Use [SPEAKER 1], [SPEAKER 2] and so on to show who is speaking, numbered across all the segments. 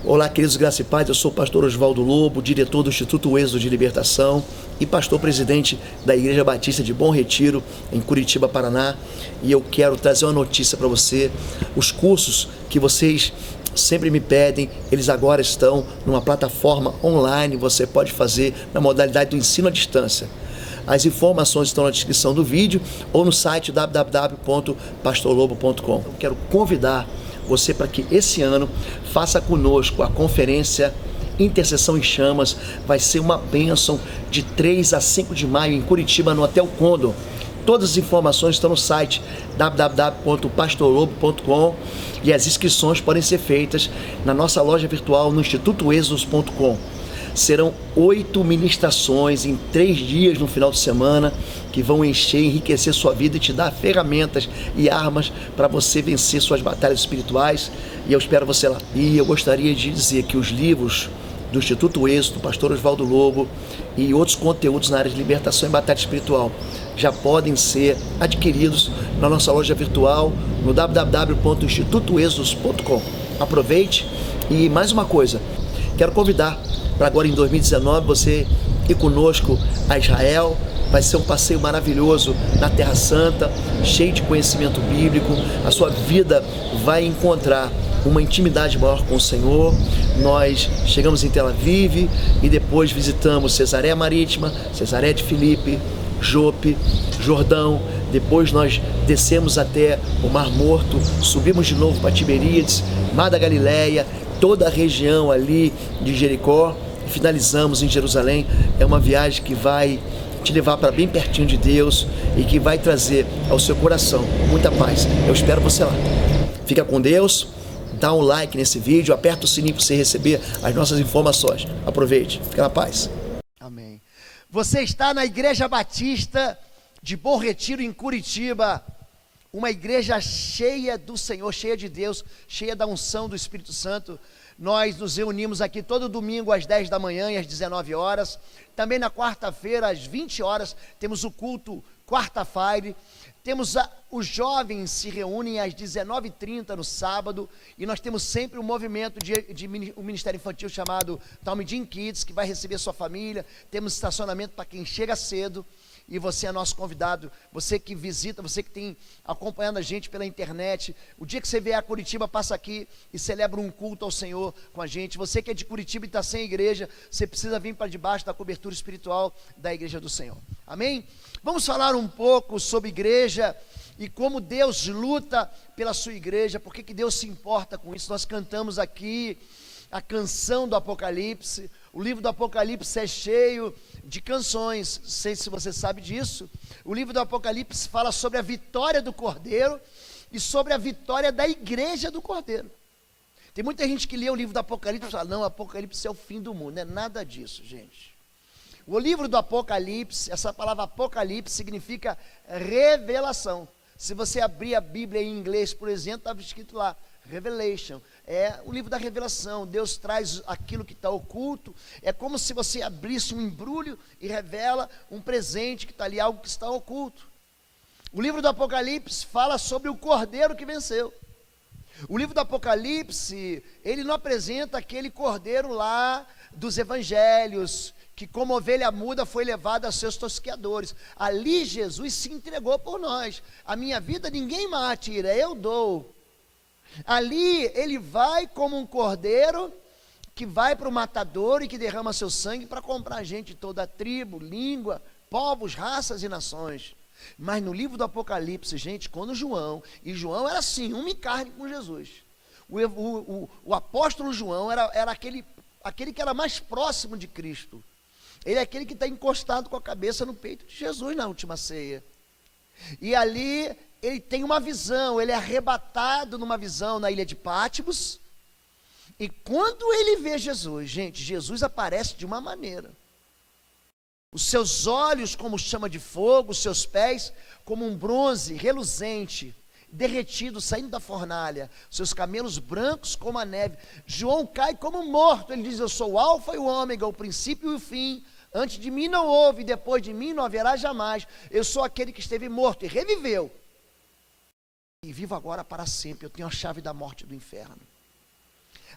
[SPEAKER 1] Olá, queridos, graça e paz. Eu sou o pastor Oswaldo Lobo, diretor do Instituto Êxodo de Libertação e pastor-presidente da Igreja Batista de Bom Retiro, em Curitiba, Paraná. E eu quero trazer uma notícia para você. Os cursos que vocês sempre me pedem, eles agora estão numa plataforma online. Você pode fazer na modalidade do ensino à distância. As informações estão na descrição do vídeo ou no site www.pastorlobo.com. Eu quero convidar você para que esse ano faça conosco a conferência Intercessão em Chamas. Vai ser uma bênção de 3 a 5 de maio em Curitiba, no Hotel Condor. Todas as informações estão no site www.pastorlobo.com e as inscrições podem ser feitas na nossa loja virtual no institutoexos.com. Serão 8 ministrações em 3 dias no final de semana que vão encher, enriquecer sua vida e te dar ferramentas e armas para você vencer suas batalhas espirituais. E eu espero você lá. E eu gostaria de dizer que os livros do Instituto Êxodo, do pastor Oswaldo Lobo e outros conteúdos na área de libertação e batalha espiritual já podem ser adquiridos na nossa loja virtual no www.institutoexos.com. Aproveite. E mais uma coisa, quero convidar para agora em 2019 você ir conosco a Israel. Vai ser um passeio maravilhoso na Terra Santa, cheio de conhecimento bíblico. A sua vida vai encontrar uma intimidade maior com o Senhor. Nós chegamos em Tel Aviv e depois visitamos Cesareia Marítima, Cesareia de Filipe, Jope, Jordão. Depois nós descemos até o Mar Morto, subimos de novo para Tiberíades, Mar da Galileia, toda a região ali de Jericó, e finalizamos em Jerusalém. É uma viagem que vai te levar para bem pertinho de Deus e que vai trazer ao seu coração muita paz. Eu espero você lá. Fica com Deus, dá um like nesse vídeo, aperta o sininho para você receber as nossas informações. Aproveite, fica na paz.
[SPEAKER 2] Amém. Você está na Igreja Batista de Bom Retiro, em Curitiba, uma igreja cheia do Senhor, cheia de Deus, cheia da unção do Espírito Santo. Nós nos reunimos aqui todo domingo às 10 da manhã e às 19 horas. Também na quarta-feira, às 20 horas, temos o culto quarta-feira. Os jovens se reúnem às 19h30 no sábado. E nós temos sempre um movimento um ministério infantil chamado Talmidim Kids, que vai receber sua família. Temos estacionamento para quem chega cedo. E você é nosso convidado, você que visita, você que tem acompanhando a gente pela internet. O dia que você vier a Curitiba, passa aqui e celebra um culto ao Senhor com a gente. Você que é de Curitiba e está sem igreja, você precisa vir para debaixo da cobertura espiritual da Igreja do Senhor. Amém? Vamos falar um pouco sobre igreja e como Deus luta pela sua igreja, por que Deus se importa com isso. Nós cantamos aqui a canção do Apocalipse. O livro do Apocalipse é cheio de canções, não sei se você sabe disso. O livro do Apocalipse fala sobre a vitória do Cordeiro e sobre a vitória da igreja do Cordeiro. Tem muita gente que lê o livro do Apocalipse e fala, não, o Apocalipse é o fim do mundo. Não é nada disso, gente. O livro do Apocalipse, essa palavra Apocalipse significa revelação. Se você abrir a Bíblia em inglês, por exemplo, estava escrito lá, Revelation, é o livro da revelação. Deus traz aquilo que está oculto. É como se você abrisse um embrulho e revela um presente que está ali, algo que está oculto. O livro do Apocalipse fala sobre o Cordeiro que venceu. O livro do Apocalipse, ele não apresenta aquele Cordeiro lá dos evangelhos, que como ovelha muda foi levado a seus tosqueadores. Ali Jesus se entregou por nós. A minha vida ninguém mais tira, eu dou. Ali ele vai como um cordeiro que vai para o matador e que derrama seu sangue para comprar gente de toda a tribo, língua, povos, raças e nações. Mas no livro do Apocalipse, gente, quando João era assim, uma em carne com Jesus. O apóstolo João era aquele que era mais próximo de Cristo. Ele é aquele que está encostado com a cabeça no peito de Jesus na última ceia. E ali ele tem uma visão, ele é arrebatado numa visão na ilha de Patmos. E quando ele vê Jesus, gente, Jesus aparece de uma maneira. Os seus olhos como chama de fogo, os seus pés como um bronze reluzente, derretido, saindo da fornalha, seus camelos brancos como a neve. João cai como morto, ele diz, eu sou o alfa e o ômega, o princípio e o fim. Antes de mim não houve, depois de mim não haverá jamais. Eu sou aquele que esteve morto e reviveu. E vivo agora para sempre, eu tenho a chave da morte e do inferno.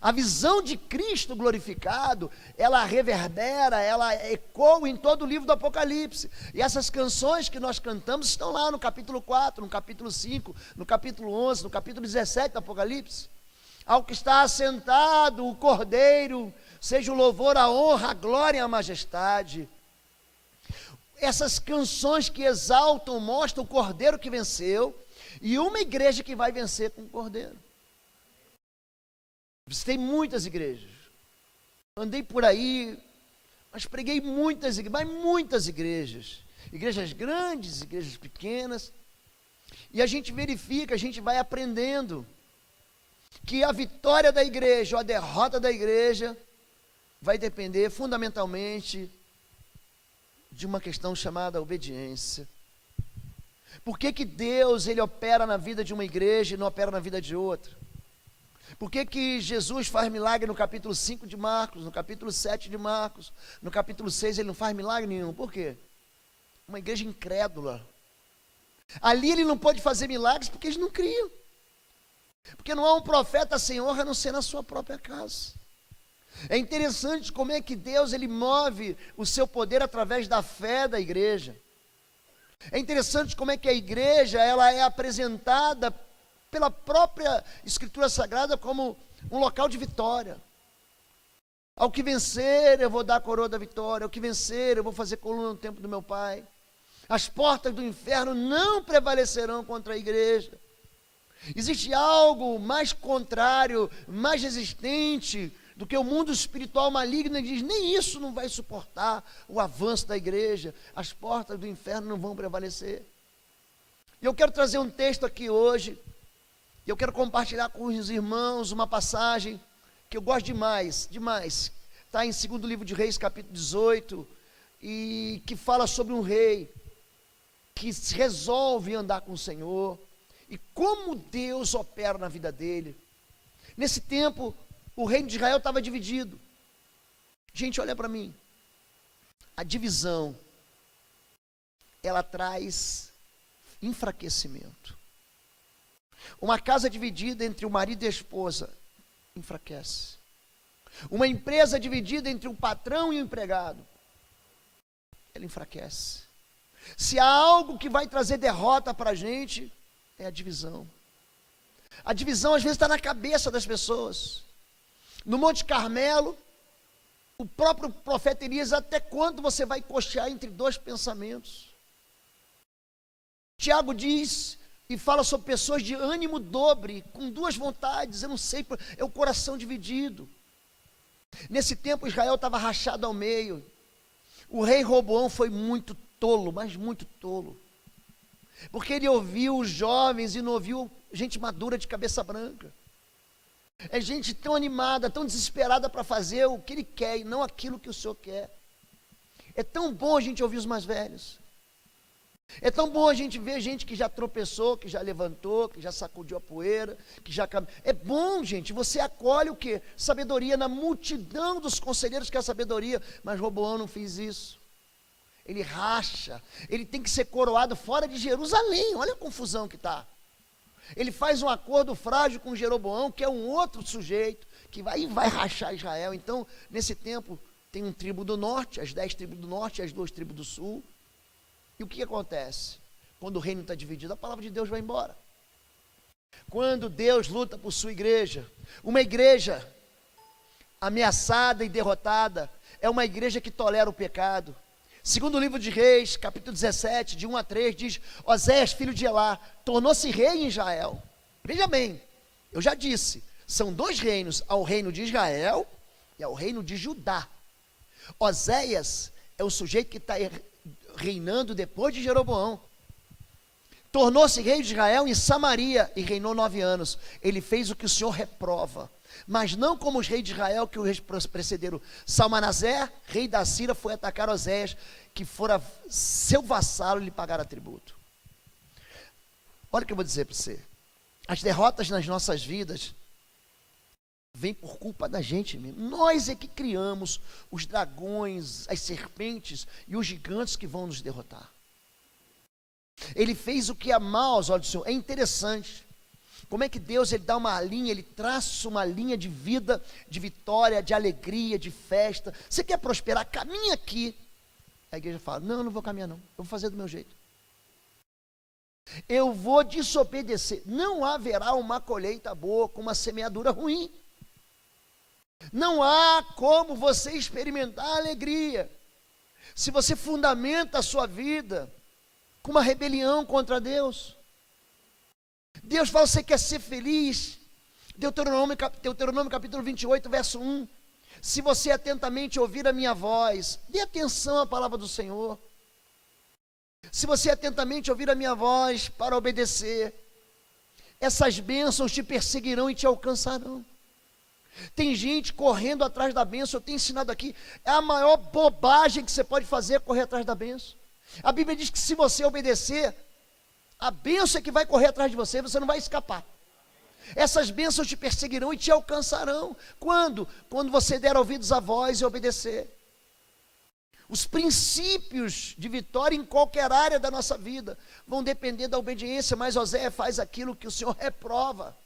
[SPEAKER 2] A visão de Cristo glorificado, ela reverbera, ela ecoa em todo o livro do Apocalipse. E essas canções que nós cantamos estão lá no capítulo 4, no capítulo 5, no capítulo 11, no capítulo 17 do Apocalipse. Ao que está assentado o Cordeiro, seja o louvor, a honra, a glória e a majestade. Essas canções que exaltam, mostram o Cordeiro que venceu e uma igreja que vai vencer com o Cordeiro. Visitei muitas igrejas, andei por aí, mas preguei muitas igrejas, igrejas grandes, igrejas pequenas, e a gente verifica, a gente vai aprendendo que a vitória da igreja ou a derrota da igreja vai depender fundamentalmente de uma questão chamada obediência. Por que Deus ele opera na vida de uma igreja e não opera na vida de outra? Por que Jesus faz milagre no capítulo 5 de Marcos, no capítulo 7 de Marcos, no capítulo 6 ele não faz milagre nenhum? Por quê? Uma igreja incrédula. Ali ele não pode fazer milagres porque eles não criam. Porque não há um profeta sem honra a não ser na sua própria casa. É interessante como é que Deus ele move o seu poder através da fé da igreja. É interessante como é que a igreja ela é apresentada pela própria Escritura Sagrada como um local de vitória. Ao que vencer eu vou dar a coroa da vitória, ao que vencer eu vou fazer coluna no templo do meu Pai. As portas do inferno não prevalecerão contra a igreja. Existe algo mais contrário, mais resistente do que o mundo espiritual maligno, e diz, nem isso não vai suportar o avanço da igreja, as portas do inferno não vão prevalecer. E eu quero trazer um texto aqui hoje, e eu quero compartilhar com os irmãos uma passagem que eu gosto demais, está em 2º livro de Reis, capítulo 18, e que fala sobre um rei que resolve andar com o Senhor, e como Deus opera na vida dele. Nesse tempo, o reino de Israel estava dividido. Gente, olha para mim. A divisão, ela traz enfraquecimento. Uma casa dividida entre o marido e a esposa, enfraquece. Uma empresa dividida entre o patrão e o empregado, ela enfraquece. Se há algo que vai trazer derrota para a gente, é a divisão. A divisão às vezes está na cabeça das pessoas. No Monte Carmelo, o próprio profeta Elias, até quando você vai cochear entre dois pensamentos? Tiago diz e fala sobre pessoas de ânimo dobre, com duas vontades, eu não sei, é o coração dividido. Nesse tempo Israel estava rachado ao meio. O rei Roboão foi muito tolo, mas muito tolo. Porque ele ouviu os jovens e não ouviu gente madura de cabeça branca. É gente tão animada, tão desesperada para fazer o que ele quer e não aquilo que o Senhor quer. É tão bom a gente ouvir os mais velhos. É tão bom a gente ver gente que já tropeçou, que já levantou, que já sacudiu a poeira, que já caminhou. É bom, gente, você acolhe o quê? Sabedoria na multidão dos conselheiros que é a sabedoria, mas Roboão não fez isso. Ele racha, ele tem que ser coroado fora de Jerusalém, olha a confusão que está. Ele faz um acordo frágil com Jeroboão, que é um outro sujeito, que vai rachar Israel. Então, nesse tempo, tem um tribo do norte, as 10 tribos do norte e as 2 tribos do sul. E o que acontece? Quando o reino está dividido, a palavra de Deus vai embora. Quando Deus luta por sua igreja, uma igreja ameaçada e derrotada, é uma igreja que tolera o pecado. Segundo livro de Reis, capítulo 17, de 1 a 3, diz, Oséias, filho de Elá, tornou-se rei em Israel. Veja bem, eu já disse, são 2 reinos, ao reino de Israel e ao reino de Judá. Oséias é o sujeito que está reinando depois de Jeroboão. Tornou-se rei de Israel em Samaria e reinou 9 anos. Ele fez o que o Senhor reprova, mas não como os reis de Israel que o precederam. Salmanasé, rei da Síria, foi atacar Oséias, que fora seu vassalo, e lhe pagara tributo. Olha o que eu vou dizer para você. As derrotas nas nossas vidas vêm por culpa da gente mesmo. Nós é que criamos os dragões, as serpentes e os gigantes que vão nos derrotar. Ele fez o que é mal aos olhos do Senhor. É interessante Como é que Deus, ele dá uma linha, ele traça uma linha de vida, de vitória, de alegria, de festa. Você quer prosperar? Caminha aqui. A igreja fala, não vou caminhar não, eu vou fazer do meu jeito. Eu vou desobedecer. Não haverá uma colheita boa com uma semeadura ruim. Não há como você experimentar alegria se você fundamenta a sua vida com uma rebelião contra Deus. Deus fala, você quer ser feliz? Deuteronômio capítulo 28, verso 1. Se você atentamente ouvir a minha voz, dê atenção à palavra do Senhor. Se você atentamente ouvir a minha voz para obedecer, essas bênçãos te perseguirão e te alcançarão. Tem gente correndo atrás da bênção. Eu tenho ensinado aqui, é a maior bobagem que você pode fazer é correr atrás da bênção. A Bíblia diz que se você obedecer, a bênção é que vai correr atrás de você, você não vai escapar. Essas bênçãos te perseguirão e te alcançarão. Quando? Quando você der ouvidos à voz e obedecer. Os princípios de vitória em qualquer área da nossa vida vão depender da obediência, mas Oséias faz aquilo que o Senhor reprova.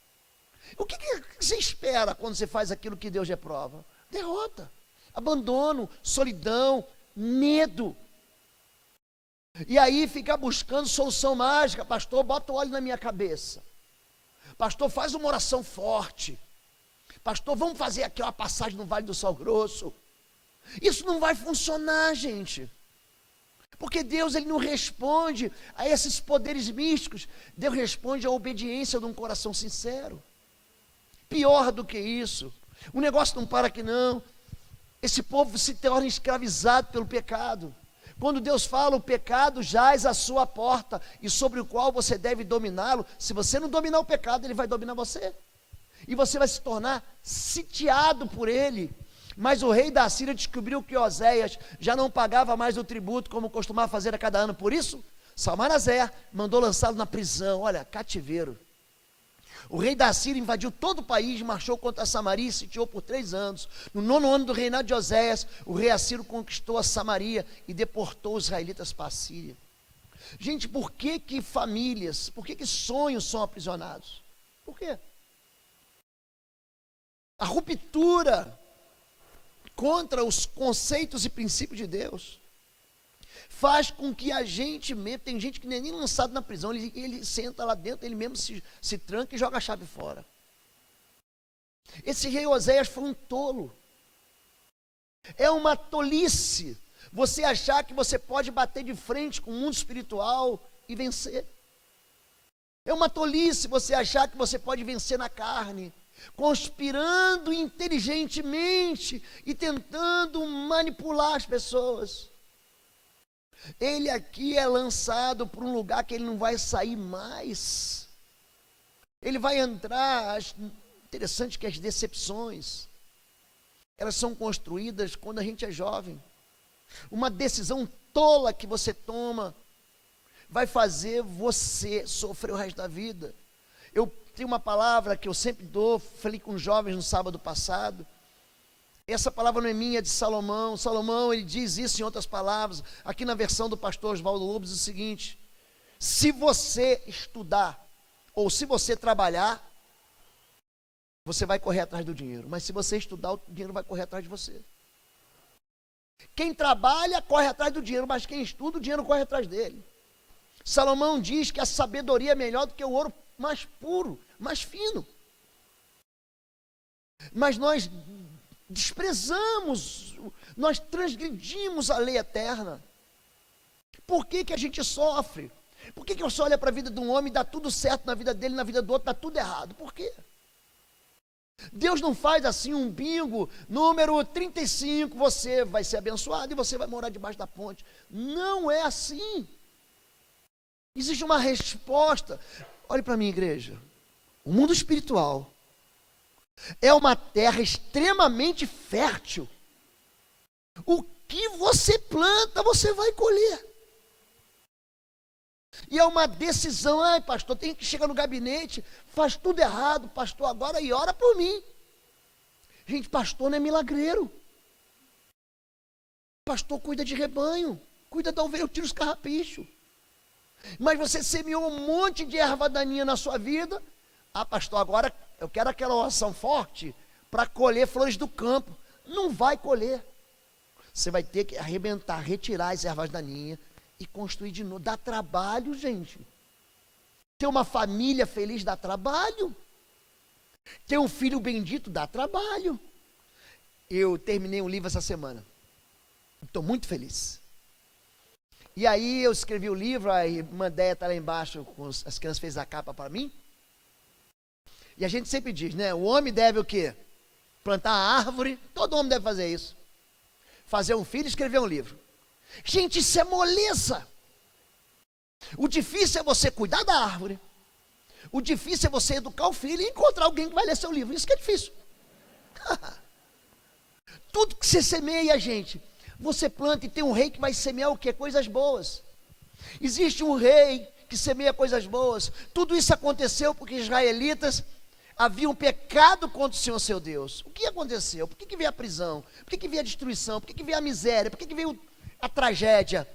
[SPEAKER 2] O que você espera quando você faz aquilo que Deus reprova? Derrota, abandono, solidão, medo. E aí ficar buscando solução mágica. Pastor, bota o óleo na minha cabeça. Pastor, faz uma oração forte. Pastor, vamos fazer aqui uma passagem no Vale do Sal Grosso. Isso não vai funcionar, gente. Porque Deus, ele não responde a esses poderes místicos. Deus responde à obediência de um coração sincero. Pior do que isso, o negócio não para aqui não. Esse povo se torna escravizado pelo pecado. Quando Deus fala, o pecado jaz à sua porta, e sobre o qual você deve dominá-lo. Se você não dominar o pecado, ele vai dominar você. E você vai se tornar sitiado por ele. Mas o rei da Síria descobriu que Oséias já não pagava mais o tributo, como costumava fazer a cada ano. Por isso, Salmanaser mandou lançá-lo na prisão. Olha, cativeiro. O rei da Síria invadiu todo o país, marchou contra Samaria e sitiou por 3 anos. No 9º ano do reinado de Oséias, o rei assírio conquistou a Samaria e deportou os israelitas para a Síria. Gente, por que famílias, por que sonhos são aprisionados? Por quê? A ruptura contra os conceitos e princípios de Deus faz com que a gente mesmo, tem gente que nem lançado na prisão, ele senta lá dentro, ele mesmo se tranca e joga a chave fora. Esse rei Oséias foi um tolo. É uma tolice você achar que você pode bater de frente com o mundo espiritual e vencer. É uma tolice você achar que você pode vencer na carne, conspirando inteligentemente e tentando manipular as pessoas. Ele aqui é lançado para um lugar que ele não vai sair mais. Ele vai entrar. Interessante que as decepções, elas são construídas quando a gente é jovem. Uma decisão tola que você toma vai fazer você sofrer o resto da vida. Eu tenho uma palavra que eu sempre dou, falei com jovens no sábado passado. Essa palavra não é minha, é de Salomão. Salomão, ele diz isso em outras palavras. Aqui na versão do pastor Oswaldo Lobo diz o seguinte: se você estudar, ou se você trabalhar, você vai correr atrás do dinheiro. Mas se você estudar, o dinheiro vai correr atrás de você. Quem trabalha, corre atrás do dinheiro, mas quem estuda, o dinheiro corre atrás dele. Salomão diz que a sabedoria é melhor do que o ouro mais puro, mais fino. Mas nós desprezamos, nós transgredimos a lei eterna. Por que a gente sofre? Por que você olha para a vida de um homem e dá tudo certo na vida dele, na vida do outro dá tudo errado? Por quê? Deus não faz assim um bingo, número 35, você vai ser abençoado e você vai morar debaixo da ponte. Não é assim. Existe uma resposta. Olhe para mim, igreja. O mundo espiritual é uma terra extremamente fértil. O que você planta, você vai colher. E é uma decisão. Ai, pastor, tem que chegar no gabinete, faz tudo errado, pastor, agora e ora por mim. Gente, pastor não é milagreiro. Pastor cuida de rebanho, cuida da ovelha, eu tiro os carrapichos. Mas você semeou um monte de erva daninha na sua vida, Ah, pastor, agora eu quero aquela oração forte para colher flores do campo. Não vai colher. Você vai ter que arrebentar, retirar as ervas daninhas e construir de novo. Dá trabalho, gente. Ter uma família feliz dá trabalho. Ter um filho bendito dá trabalho. Eu terminei um livro essa semana. Estou muito feliz. E aí eu escrevi o livro, a irmã Déia está lá embaixo, as crianças fez a capa para mim. E a gente sempre diz, né? O homem deve o quê? Plantar uma árvore, todo homem deve fazer isso. Fazer um filho e escrever um livro. Gente, isso é moleza. O difícil é você cuidar da árvore. O difícil é você educar o filho e encontrar alguém que vai ler seu livro. Isso que é difícil. Tudo que você semeia, gente, você planta e tem um rei que vai semear o quê? Coisas boas. Existe um rei que semeia coisas boas. Tudo isso aconteceu porque os israelitas haviam pecado contra o Senhor seu Deus. O que aconteceu? Por que veio a prisão? Por que veio a destruição? Por que veio a miséria? Por que veio a tragédia?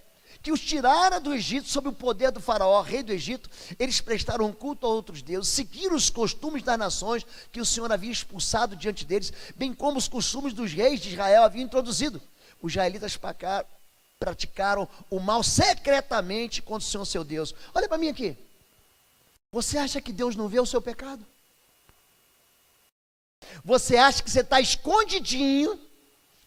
[SPEAKER 2] Que os tiraram do Egito sob o poder do faraó, rei do Egito. Eles prestaram culto a outros deuses, seguiram os costumes das nações que o Senhor havia expulsado diante deles, bem como os costumes dos reis de Israel haviam introduzido. Os israelitas praticaram o mal secretamente contra o Senhor seu Deus. Olha para mim aqui. Você acha que Deus não vê o seu pecado? Você acha que você está escondidinho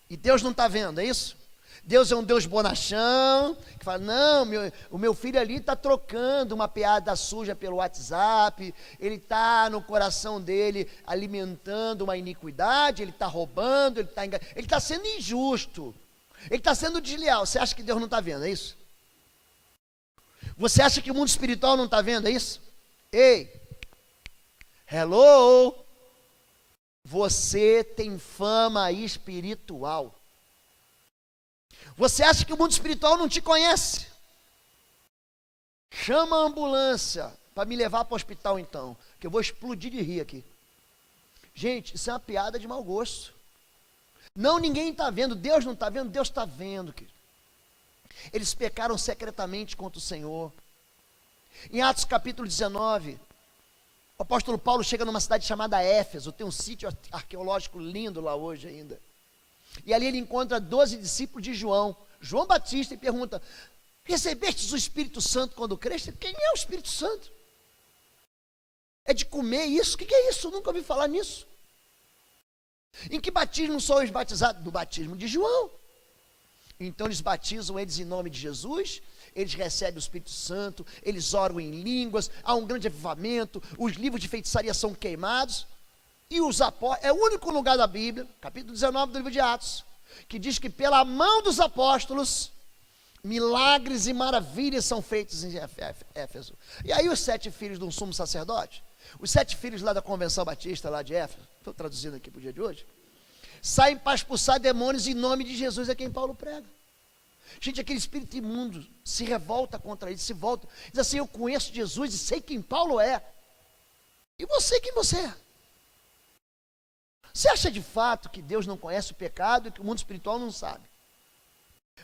[SPEAKER 2] e Deus não está vendo, é isso? Deus é um Deus bonachão, que fala, não, o meu filho ali está trocando uma piada suja pelo WhatsApp, ele está no coração dele alimentando uma iniquidade, ele está roubando, ele está sendo injusto, ele está sendo desleal. Você acha que Deus não está vendo, é isso? Você acha que o mundo espiritual não está vendo, é isso? Ei, hello, você tem fama espiritual. Você acha que o mundo espiritual não te conhece? Chama a ambulância para me levar para o hospital então, que eu vou explodir de rir aqui. Gente, isso é uma piada de mau gosto. Não, ninguém está vendo, Deus não está vendo, Deus está vendo. Querido. Eles pecaram secretamente contra o Senhor. Em Atos capítulo 19, o apóstolo Paulo chega numa cidade chamada Éfeso, tem um sítio arqueológico lindo lá hoje ainda. E ali ele encontra 12 discípulos de João Batista, e pergunta, recebestes o Espírito Santo quando creste? Quem é o Espírito Santo? É de comer isso? O que é isso? Eu nunca ouvi falar nisso. Em que batismo sois batizados? Do batismo de João. Então eles batizam eles em nome de Jesus, eles recebem o Espírito Santo, eles oram em línguas, há um grande avivamento, os livros de feitiçaria são queimados. E os apóstolos, é o único lugar da Bíblia, capítulo 19 do livro de Atos, que diz que pela mão dos apóstolos, milagres e maravilhas são feitos em Éfeso. E aí os 7 filhos de um sumo sacerdote, os 7 filhos lá da Convenção Batista, lá de Éfeso, estou traduzindo aqui para o dia de hoje, saem para expulsar demônios em nome de Jesus, é quem Paulo prega. Gente, aquele espírito imundo se revolta contra ele, se volta, diz assim, eu conheço Jesus e sei quem Paulo é. E você, quem você é? Você acha de fato que Deus não conhece o pecado e que o mundo espiritual não sabe?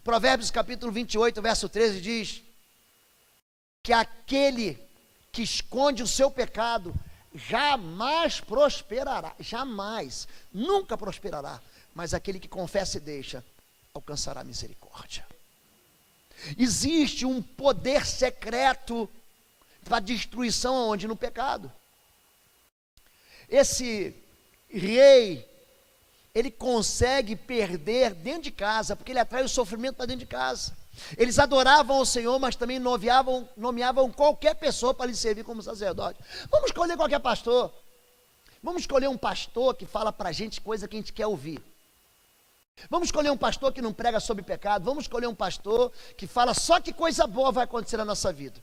[SPEAKER 2] Provérbios capítulo 28, verso 13 diz que aquele que esconde o seu pecado jamais prosperará, jamais, nunca prosperará, mas aquele que confessa e deixa, alcançará misericórdia. Existe um poder secreto para destruição onde? No pecado. Esse rei, ele consegue perder dentro de casa, porque ele atrai o sofrimento para dentro de casa. Eles adoravam o Senhor, mas também nomeavam qualquer pessoa para lhe servir como sacerdote. Vamos escolher qualquer pastor. Vamos escolher um pastor que fala para a gente coisa que a gente quer ouvir. Vamos escolher um pastor que não prega sobre pecado. Vamos escolher um pastor que fala só que coisa boa vai acontecer na nossa vida.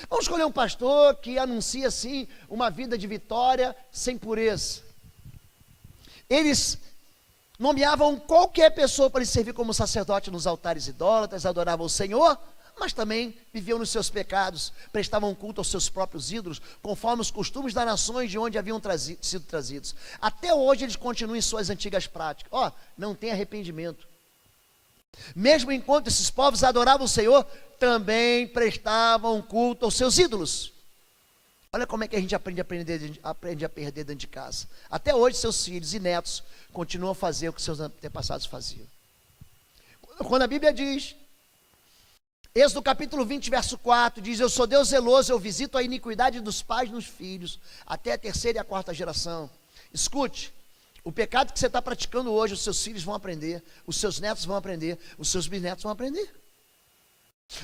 [SPEAKER 2] Vamos escolher um pastor que anuncia assim uma vida de vitória sem pureza. Eles nomeavam qualquer pessoa para lhe servir como sacerdote nos altares idólatras, adoravam o Senhor, mas também viviam nos seus pecados, prestavam culto aos seus próprios ídolos, conforme os costumes das nações de onde haviam sido trazidos. Até hoje eles continuam em suas antigas práticas. Não tem arrependimento. Mesmo enquanto esses povos adoravam o Senhor, também prestavam culto aos seus ídolos. Olha como é que a gente aprende a perder dentro de casa. Até hoje, seus filhos e netos continuam a fazer o que seus antepassados faziam. Quando a Bíblia diz, Êxodo capítulo 20, verso 4, diz: eu sou Deus zeloso, eu visito a iniquidade dos pais nos filhos, até a terceira e a quarta geração. Escute, o pecado que você está praticando hoje, os seus filhos vão aprender, os seus netos vão aprender, os seus bisnetos vão aprender.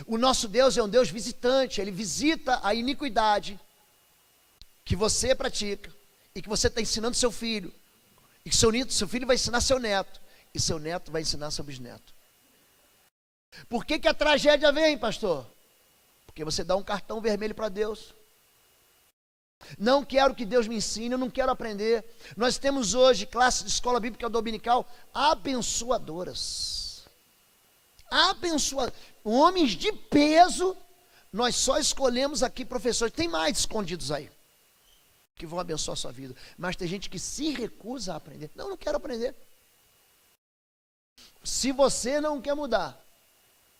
[SPEAKER 2] O nosso Deus é um Deus visitante, Ele visita a iniquidade que você pratica, e que você está ensinando seu filho, e que seu filho vai ensinar seu neto, e seu neto vai ensinar seu bisneto. Por que a tragédia vem, pastor? Porque você dá um cartão vermelho para Deus. Não quero que Deus me ensine, eu não quero aprender. Nós temos hoje classes de escola bíblica dominical abençoadoras. Homens de peso, nós só escolhemos aqui professores, tem mais escondidos aí, que vão abençoar a sua vida. Mas tem gente que se recusa a aprender. Não quero aprender. Se você não quer mudar,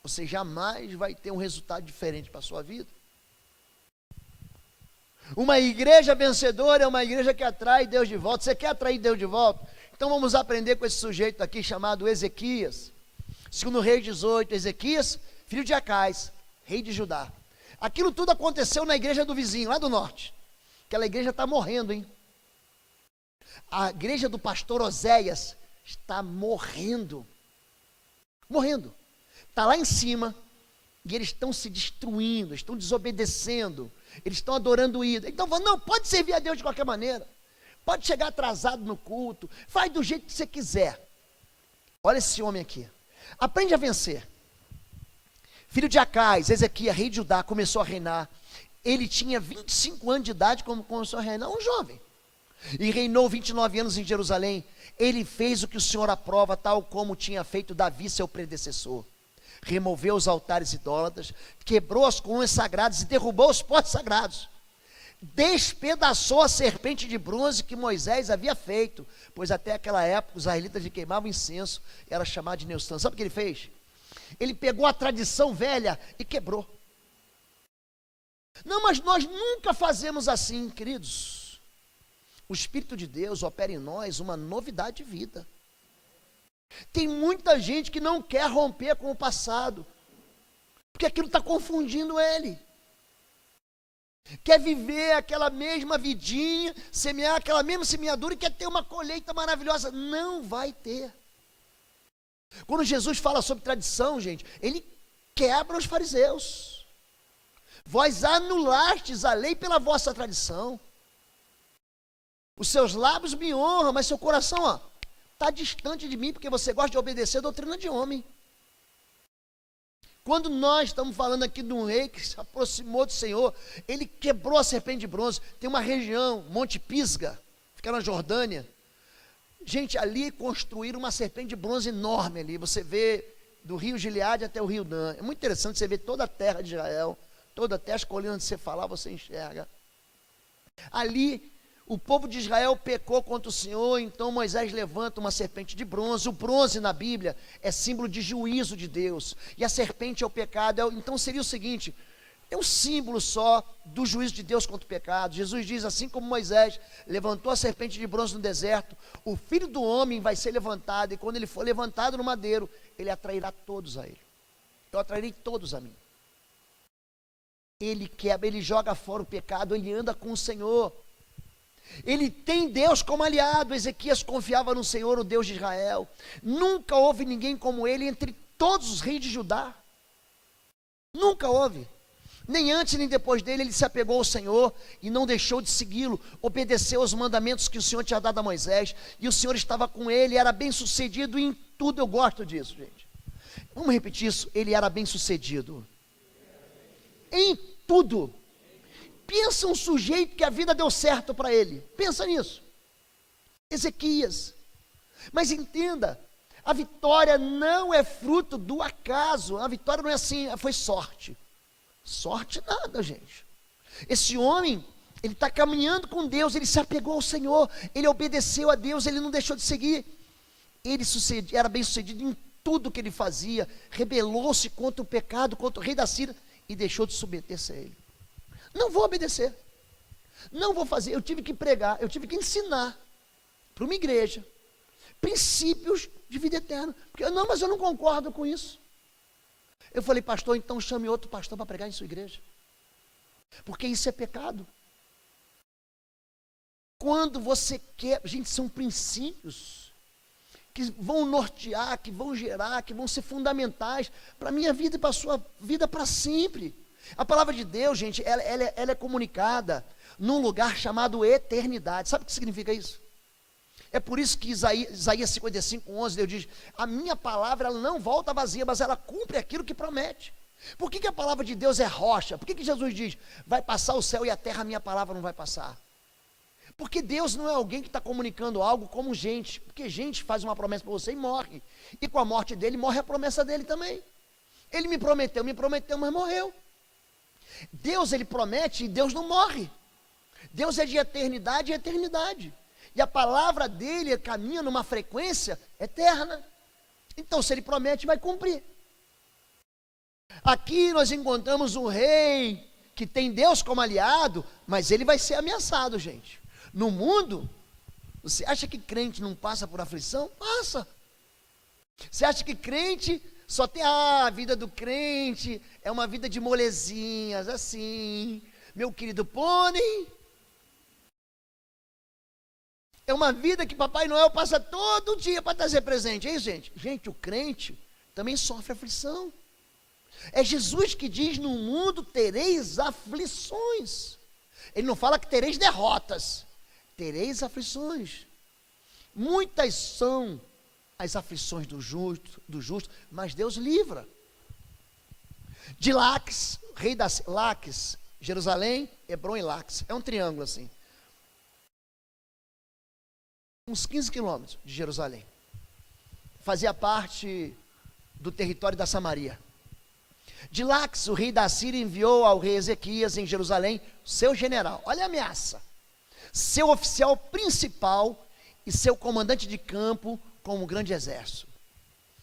[SPEAKER 2] você jamais vai ter um resultado diferente para a sua vida. Uma igreja vencedora é uma igreja que atrai Deus de volta. Você quer atrair Deus de volta? Então vamos aprender com esse sujeito aqui chamado Ezequias. Segundo Reis 18, Ezequias, filho de Acais, rei de Judá. Aquilo tudo aconteceu na igreja do vizinho, lá do norte. Aquela igreja está morrendo, hein? A igreja do pastor Oséias está morrendo. Morrendo. Está lá em cima, e eles estão se destruindo, estão desobedecendo, eles estão adorando o ídolo. Então, não, pode servir a Deus de qualquer maneira, pode chegar atrasado no culto, faz do jeito que você quiser. Olha esse homem aqui, aprende a vencer. Filho de Acais, Ezequias, rei de Judá, começou a reinar. Ele tinha 25 anos de idade quando começou a reinar, um jovem. E reinou 29 anos em Jerusalém. Ele fez o que o Senhor aprova, tal como tinha feito Davi, seu predecessor. Removeu os altares idólatras, quebrou as colunas sagradas e derrubou os postes sagrados. Despedaçou a serpente de bronze que Moisés havia feito, pois até aquela época os israelitas lhe queimavam incenso, era chamado de Neustã. Sabe o que ele fez? Ele pegou a tradição velha e quebrou. Não, mas nós nunca fazemos assim, queridos. O Espírito de Deus opera em nós uma novidade de vida. Tem muita gente que não quer romper com o passado, porque aquilo está confundindo ele. Quer viver aquela mesma vidinha, semear aquela mesma semeadura e quer ter uma colheita maravilhosa. Não vai ter. Quando Jesus fala sobre tradição, gente, ele quebra os fariseus. Vós anulastes a lei pela vossa tradição. Os seus lábios me honram, mas seu coração, está distante de mim, porque você gosta de obedecer a doutrina de homem. Quando nós estamos falando aqui de um rei que se aproximou do Senhor, ele quebrou a serpente de bronze. Tem uma região, Monte Pisga, fica na Jordânia. Gente, ali construíram uma serpente de bronze enorme ali. Você vê do rio Gileade até o rio Dan. É muito interessante, você vê toda a terra de Israel, toda até as colinas onde você falar, você enxerga. Ali, o povo de Israel pecou contra o Senhor, então Moisés levanta uma serpente de bronze. O bronze na Bíblia é símbolo de juízo de Deus, e a serpente é o pecado. Então seria o seguinte, é um símbolo só do juízo de Deus contra o pecado. Jesus diz, assim como Moisés levantou a serpente de bronze no deserto, o Filho do Homem vai ser levantado, e quando ele for levantado no madeiro, ele atrairá todos a ele. Eu atrairei todos a mim. Ele quebra, ele joga fora o pecado, ele anda com o Senhor. Ele tem Deus como aliado. Ezequias confiava no Senhor, o Deus de Israel. Nunca houve ninguém como ele entre todos os reis de Judá. Nunca houve. Nem antes nem depois dele, ele se apegou ao Senhor e não deixou de segui-lo. Obedeceu aos mandamentos que o Senhor tinha dado a Moisés. E o Senhor estava com ele, era bem sucedido em tudo. Eu gosto disso, gente. Vamos repetir isso. Ele era bem sucedido em tudo. Pensa um sujeito que a vida deu certo para ele. Pensa nisso. Ezequias. Mas entenda, a vitória não é fruto do acaso. A vitória não é assim, foi sorte. Sorte nada, gente. Esse homem, ele está caminhando com Deus, ele se apegou ao Senhor, ele obedeceu a Deus, ele não deixou de seguir. Ele era bem sucedido em tudo que ele fazia, rebelou-se contra o pecado, contra o rei da Síria, e deixou de submeter-se a ele. Não vou obedecer. Não vou fazer, eu tive que pregar, eu tive que ensinar para uma igreja princípios de vida eterna. Porque, não, mas eu não concordo com isso. Eu falei, pastor, então chame outro pastor para pregar em sua igreja. Porque isso é pecado. Quando você quer, gente, são princípios que vão nortear, que vão gerar, que vão ser fundamentais para a minha vida e para a sua vida para sempre. A palavra de Deus, gente, ela é comunicada num lugar chamado eternidade. Sabe o que significa isso? É por isso que Isaías 55:11, Deus diz, a minha palavra ela não volta vazia, mas ela cumpre aquilo que promete. Por que a palavra de Deus é rocha? Por que Jesus diz, vai passar o céu e a terra, a minha palavra não vai passar? Porque Deus não é alguém que está comunicando algo como gente, porque gente faz uma promessa para você e morre, e com a morte dele, morre a promessa dele também. Ele me prometeu, mas morreu. Deus, ele promete e Deus não morre. Deus é de eternidade e eternidade. E a palavra dele caminha numa frequência eterna. Então, se ele promete, vai cumprir. Aqui nós encontramos um rei que tem Deus como aliado, mas ele vai ser ameaçado, gente. No mundo, você acha que crente não passa por aflição? Passa. Você acha que crente só tem a vida do crente, é uma vida de molezinhas, assim, meu querido pônei. É uma vida que Papai Noel passa todo dia para trazer presente, é isso, gente? Gente, o crente também sofre aflição. É Jesus que diz, no mundo tereis aflições. Ele não fala que tereis derrotas, tereis aflições. Muitas são as aflições do justo, mas Deus livra. De Laques, rei das Laques, Jerusalém, Hebrom e Laques, é um triângulo assim. Uns 15 quilômetros de Jerusalém. Fazia parte do território da Samaria. De Laques, o rei da Síria enviou ao rei Ezequias em Jerusalém seu general, olha a ameaça, seu oficial principal e seu comandante de campo com um grande exército.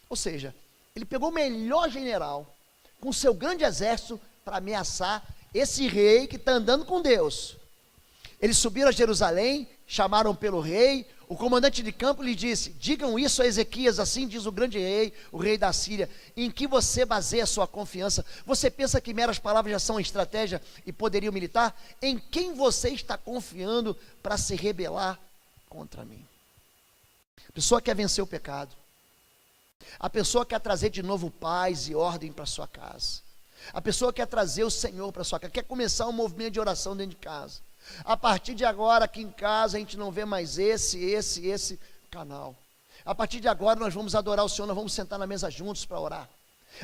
[SPEAKER 2] Ou seja, ele pegou o melhor general com seu grande exército para ameaçar esse rei que está andando com Deus. Eles subiram a Jerusalém, chamaram pelo rei, o comandante de campo lhe disse, digam isso a Ezequias, assim diz o grande rei, o rei da Síria, em que você baseia a sua confiança? Você pensa que meras palavras já são estratégia e poderio militar? Em quem você está confiando para se rebelar contra mim? A pessoa quer vencer o pecado, a pessoa quer trazer de novo paz e ordem para sua casa, a pessoa quer trazer o Senhor para sua casa, quer começar um movimento de oração dentro de casa. A partir de agora, aqui em casa, a gente não vê mais esse canal. A partir de agora, nós vamos adorar o Senhor, nós vamos sentar na mesa juntos para orar.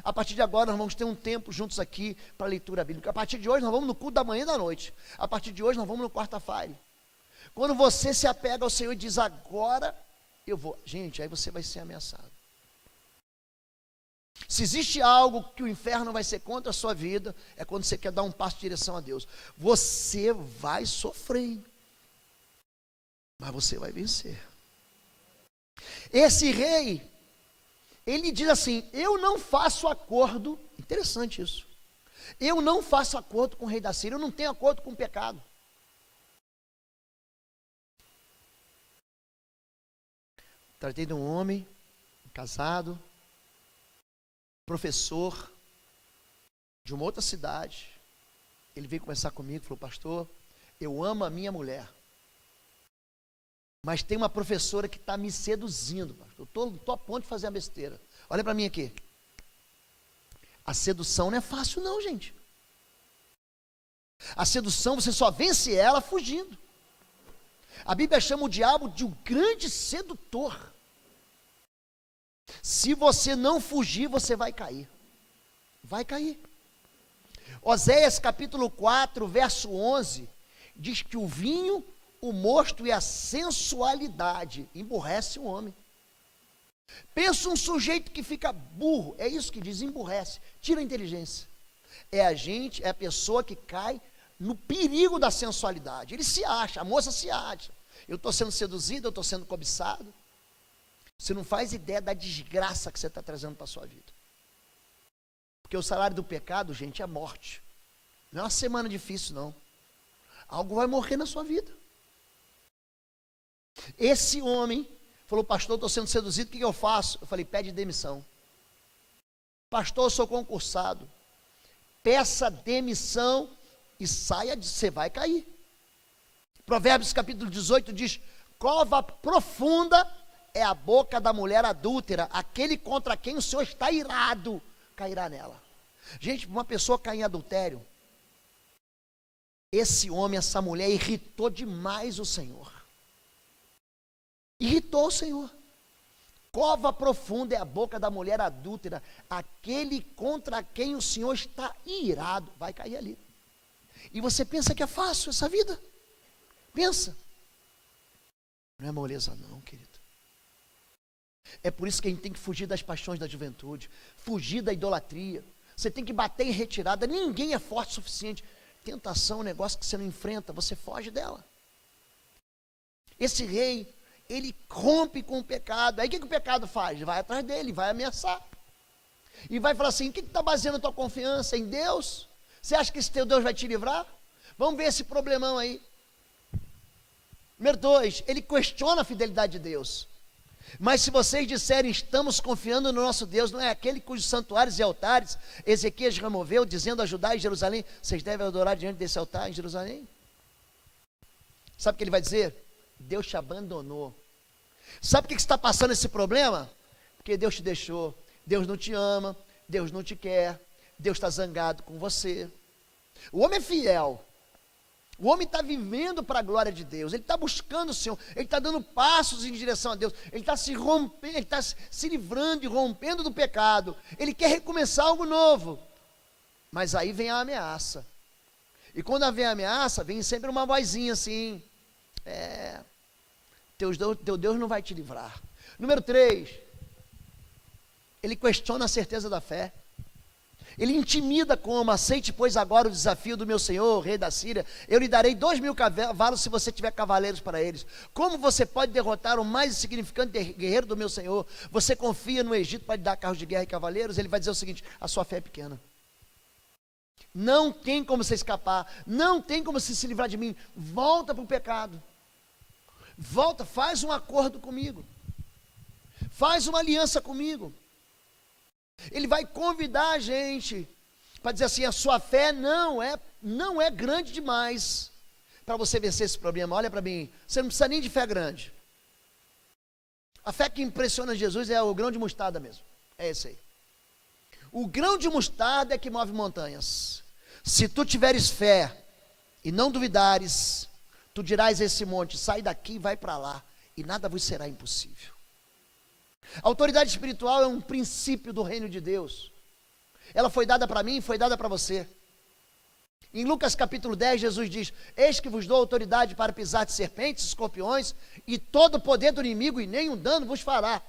[SPEAKER 2] A partir de agora, nós vamos ter um tempo juntos aqui para leitura bíblica. A partir de hoje, nós vamos no culto da manhã e da noite. A partir de hoje, nós vamos no quarta-feira. Quando você se apega ao Senhor e diz, agora eu vou. Gente, aí você vai ser ameaçado. Se existe algo que o inferno vai ser contra a sua vida, é quando você quer dar um passo em direção a Deus. Você vai sofrer, mas você vai vencer. Esse rei, ele diz assim, eu não faço acordo, interessante isso, eu não faço acordo com o rei da Síria, eu não tenho acordo com o pecado. Tratei de um homem, casado, professor de uma outra cidade. Ele veio conversar comigo, falou, pastor, eu amo a minha mulher, mas tem uma professora que está me seduzindo, pastor. Eu estou a ponto de fazer a besteira. Olha para mim aqui. A sedução não é fácil não, gente. A sedução, você só vence ela fugindo. A Bíblia chama o diabo de um grande sedutor. Se você não fugir, você vai cair. Vai cair. Oséias capítulo 4, verso 11, diz que o vinho, o mosto e a sensualidade emburrece o homem. Pensa um sujeito que fica burro, é isso que diz, emburrece, tira a inteligência. É a pessoa que cai no perigo da sensualidade. Ele se acha, a moça se acha. Eu estou sendo seduzido, eu estou sendo cobiçado. Você não faz ideia da desgraça que você está trazendo para a sua vida. Porque o salário do pecado, gente, é morte. Não é uma semana difícil, não. algo vai morrer na sua vida. Esse homem falou, pastor, estou sendo seduzido, o que eu faço? Eu falei, pede demissão. Pastor, eu sou concursado. Peça demissão e saia, você vai cair. Provérbios capítulo 18 diz, cova profunda é a boca da mulher adúltera, aquele contra quem o Senhor está irado, cairá nela. Gente, uma pessoa cair em adultério, esse homem, essa mulher irritou demais o Senhor. Irritou o Senhor. Cova profunda é a boca da mulher adúltera, aquele contra quem o Senhor está irado, vai cair ali. E você pensa que é fácil essa vida? Pensa. Não é moleza não, querido. É por isso que a gente tem que fugir das paixões da juventude, fugir da idolatria. Você tem que bater em retirada, ninguém é forte o suficiente. Tentação é um negócio que você não enfrenta, você foge dela. Esse rei, ele rompe com o pecado. Aí o que o pecado faz? Ele vai atrás dele, vai ameaçar. E vai falar assim, o que está baseando a tua confiança? Em Deus? Você acha que esse teu Deus vai te livrar? Vamos ver esse problemão aí. Número 2, ele questiona a fidelidade de Deus. Mas se vocês disserem, estamos confiando no nosso Deus, não é aquele cujos santuários e altares Ezequias removeu, dizendo a Judá e Jerusalém, vocês devem adorar diante desse altar em Jerusalém? Sabe o que ele vai dizer? Deus te abandonou. Sabe por que está passando esse problema? Porque Deus te deixou, Deus não te ama, Deus não te quer, Deus está zangado com você. O homem é fiel, o homem está vivendo para a glória de Deus, ele está buscando o Senhor, ele está dando passos em direção a Deus, ele está se rompendo, ele está se livrando e rompendo do pecado, ele quer recomeçar algo novo, mas aí vem a ameaça, e quando vem a ameaça, vem sempre uma vozinha assim, teu Deus não vai te livrar. Número 3, ele questiona a certeza da fé. Ele intimida como, aceite pois agora o desafio do meu senhor, rei da Síria, eu lhe darei 2.000 cavalos se você tiver cavaleiros para eles. Como você pode derrotar o mais insignificante guerreiro do meu senhor? Você confia no Egito para lhe dar carros de guerra e cavaleiros? Ele vai dizer o seguinte, a sua fé é pequena. Não tem como você escapar, não tem como você se livrar de mim, volta para o pecado. Volta, faz um acordo comigo, faz uma aliança comigo. Ele vai convidar a gente para dizer assim, a sua fé não é grande demais para você vencer esse problema. Olha para mim, você não precisa nem de fé grande. A fé que impressiona Jesus é o grão de mostarda mesmo, é esse aí. O grão de mostarda é que move montanhas. Se tu tiveres fé e não duvidares, tu dirás a esse monte, sai daqui e vai para lá, e nada vos será impossível. A autoridade espiritual é um princípio do reino de Deus. Ela foi dada para mim e foi dada para você. Em Lucas capítulo 10, Jesus diz, eis que vos dou autoridade para pisar de serpentes, escorpiões, e todo o poder do inimigo, e nenhum dano vos fará.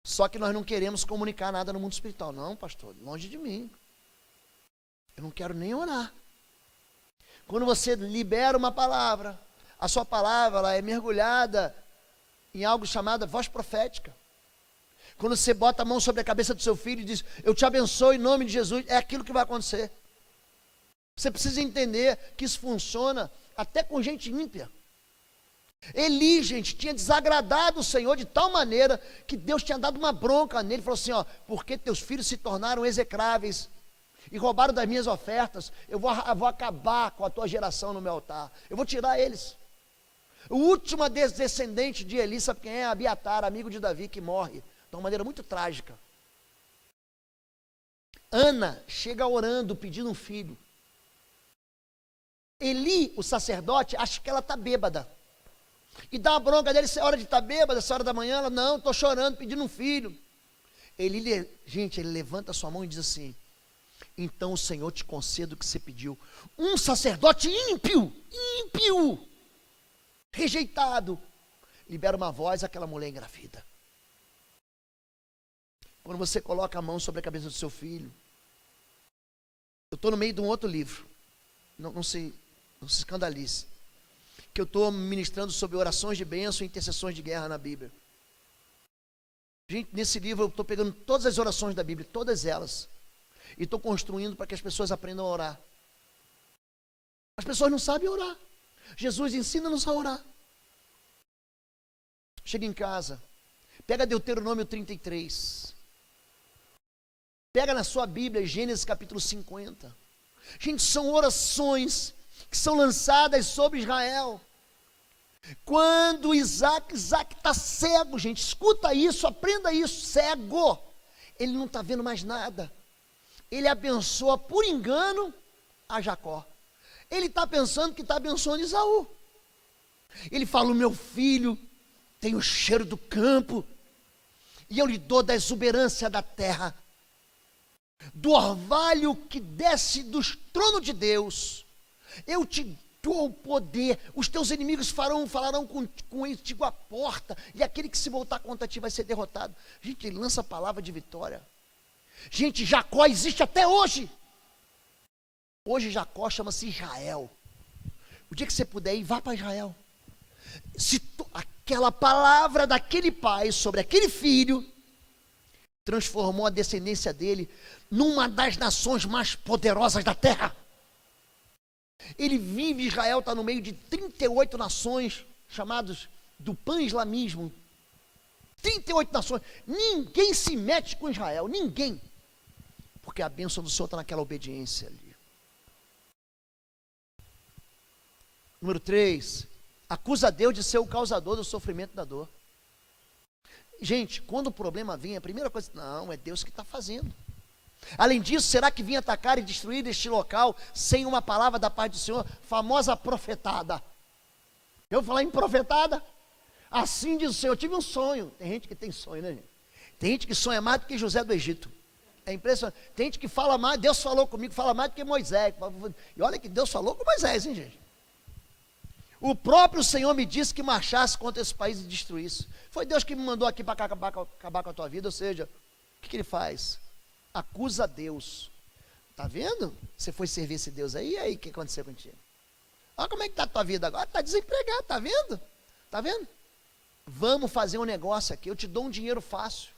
[SPEAKER 2] Só que nós não queremos comunicar nada no mundo espiritual. Não, pastor, longe de mim. Eu não quero nem orar. Quando você libera uma palavra, a sua palavra ela é mergulhada em algo chamado voz profética. Quando você bota a mão sobre a cabeça do seu filho e diz, eu te abençoo em nome de Jesus, é aquilo que vai acontecer. Você precisa entender que isso funciona até com gente ímpia. Eli, gente, tinha desagradado o Senhor de tal maneira que Deus tinha dado uma bronca nele, falou assim, porque teus filhos se tornaram execráveis e roubaram das minhas ofertas, eu vou acabar com a tua geração no meu altar, eu vou tirar eles. O último descendente de Eli, sabe quem é? Abiatar, amigo de Davi, que morre de uma maneira muito trágica. Ana chega orando, pedindo um filho. Eli, o sacerdote, acha que ela está bêbada. E dá uma bronca dele, é hora de estar bêbada, essa hora da manhã, ela, não, estou chorando, pedindo um filho. Ele levanta a sua mão e diz assim, então o Senhor te conceda o que você pediu. Um sacerdote ímpio, rejeitado, libera uma voz, aquela mulher engravida. Quando você coloca a mão sobre a cabeça do seu filho, eu estou no meio de um outro livro, não se escandalize, que eu estou ministrando sobre orações de bênção e intercessões de guerra na Bíblia. Gente, nesse livro eu estou pegando todas as orações da Bíblia, todas elas, e estou construindo para que as pessoas aprendam a orar. As pessoas não sabem orar. Jesus ensina-nos a orar. Chega em casa, pega Deuteronômio 33. Pega na sua Bíblia Gênesis capítulo 50. Gente, são orações que são lançadas sobre Israel. Quando Isaac está cego, gente, escuta isso, aprenda isso, cego. Ele não está vendo mais nada. Ele abençoa por engano a Jacó. Ele está pensando que está abençoando Esaú. Ele fala: o meu filho tem o cheiro do campo, e eu lhe dou da exuberância da terra, do orvalho que desce do trono de Deus. Eu te dou o poder, os teus inimigos falarão contigo à porta, e aquele que se voltar contra ti vai ser derrotado. Gente, ele lança a palavra de vitória. Gente, Jacó existe até hoje. Hoje Jacó chama-se Israel. O dia que você puder ir, vá para Israel. Aquela palavra daquele pai sobre aquele filho transformou a descendência dele numa das nações mais poderosas da terra. Ele vive, Israel está no meio de 38 nações, chamados do pan-islamismo. 38 nações. Ninguém se mete com Israel, ninguém. Porque a bênção do Senhor está naquela obediência ali. Número 3, acusa Deus de ser o causador do sofrimento da dor. Gente, quando o problema vem, a primeira coisa, não, é Deus que está fazendo. Além disso, será que vinha atacar e destruir este local sem uma palavra da parte do Senhor? Famosa profetada. Eu vou falar em profetada? Assim diz o Senhor, eu tive um sonho. Tem gente que tem sonho, né, gente? Tem gente que sonha mais do que José do Egito. É impressionante. Tem gente que fala mais, Deus falou comigo, fala mais do que Moisés. E olha que Deus falou com Moisés, hein, gente? O próprio Senhor me disse que marchasse contra esse país e destruísse. Foi Deus que me mandou aqui para acabar com a tua vida. Ou seja, o que ele faz? Acusa Deus. Está vendo? Você foi servir esse Deus aí, e aí o que aconteceu contigo? Olha como é que está a tua vida agora. Está desempregado, está vendo? Está vendo? Vamos fazer um negócio aqui, eu te dou um dinheiro fácil.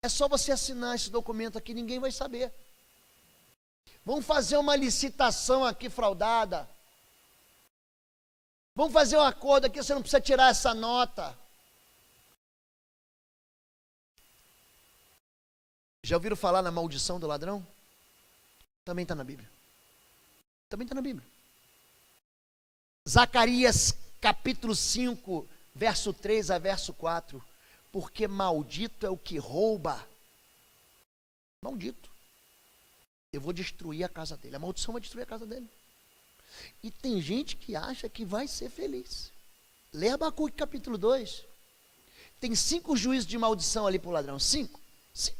[SPEAKER 2] É só você assinar esse documento aqui, ninguém vai saber. Vamos fazer uma licitação aqui fraudada. Vamos fazer um acordo aqui, você não precisa tirar essa nota. Já ouviram falar na maldição do ladrão? Também está na Bíblia. Também está na Bíblia. Zacarias capítulo 5, verso 3 a verso 4. Porque maldito é o que rouba. Maldito. Eu vou destruir a casa dele. A maldição vai destruir a casa dele. E tem gente que acha que vai ser feliz. Lê Abacuque capítulo 2. Tem 5 juízos de maldição ali para o ladrão. 5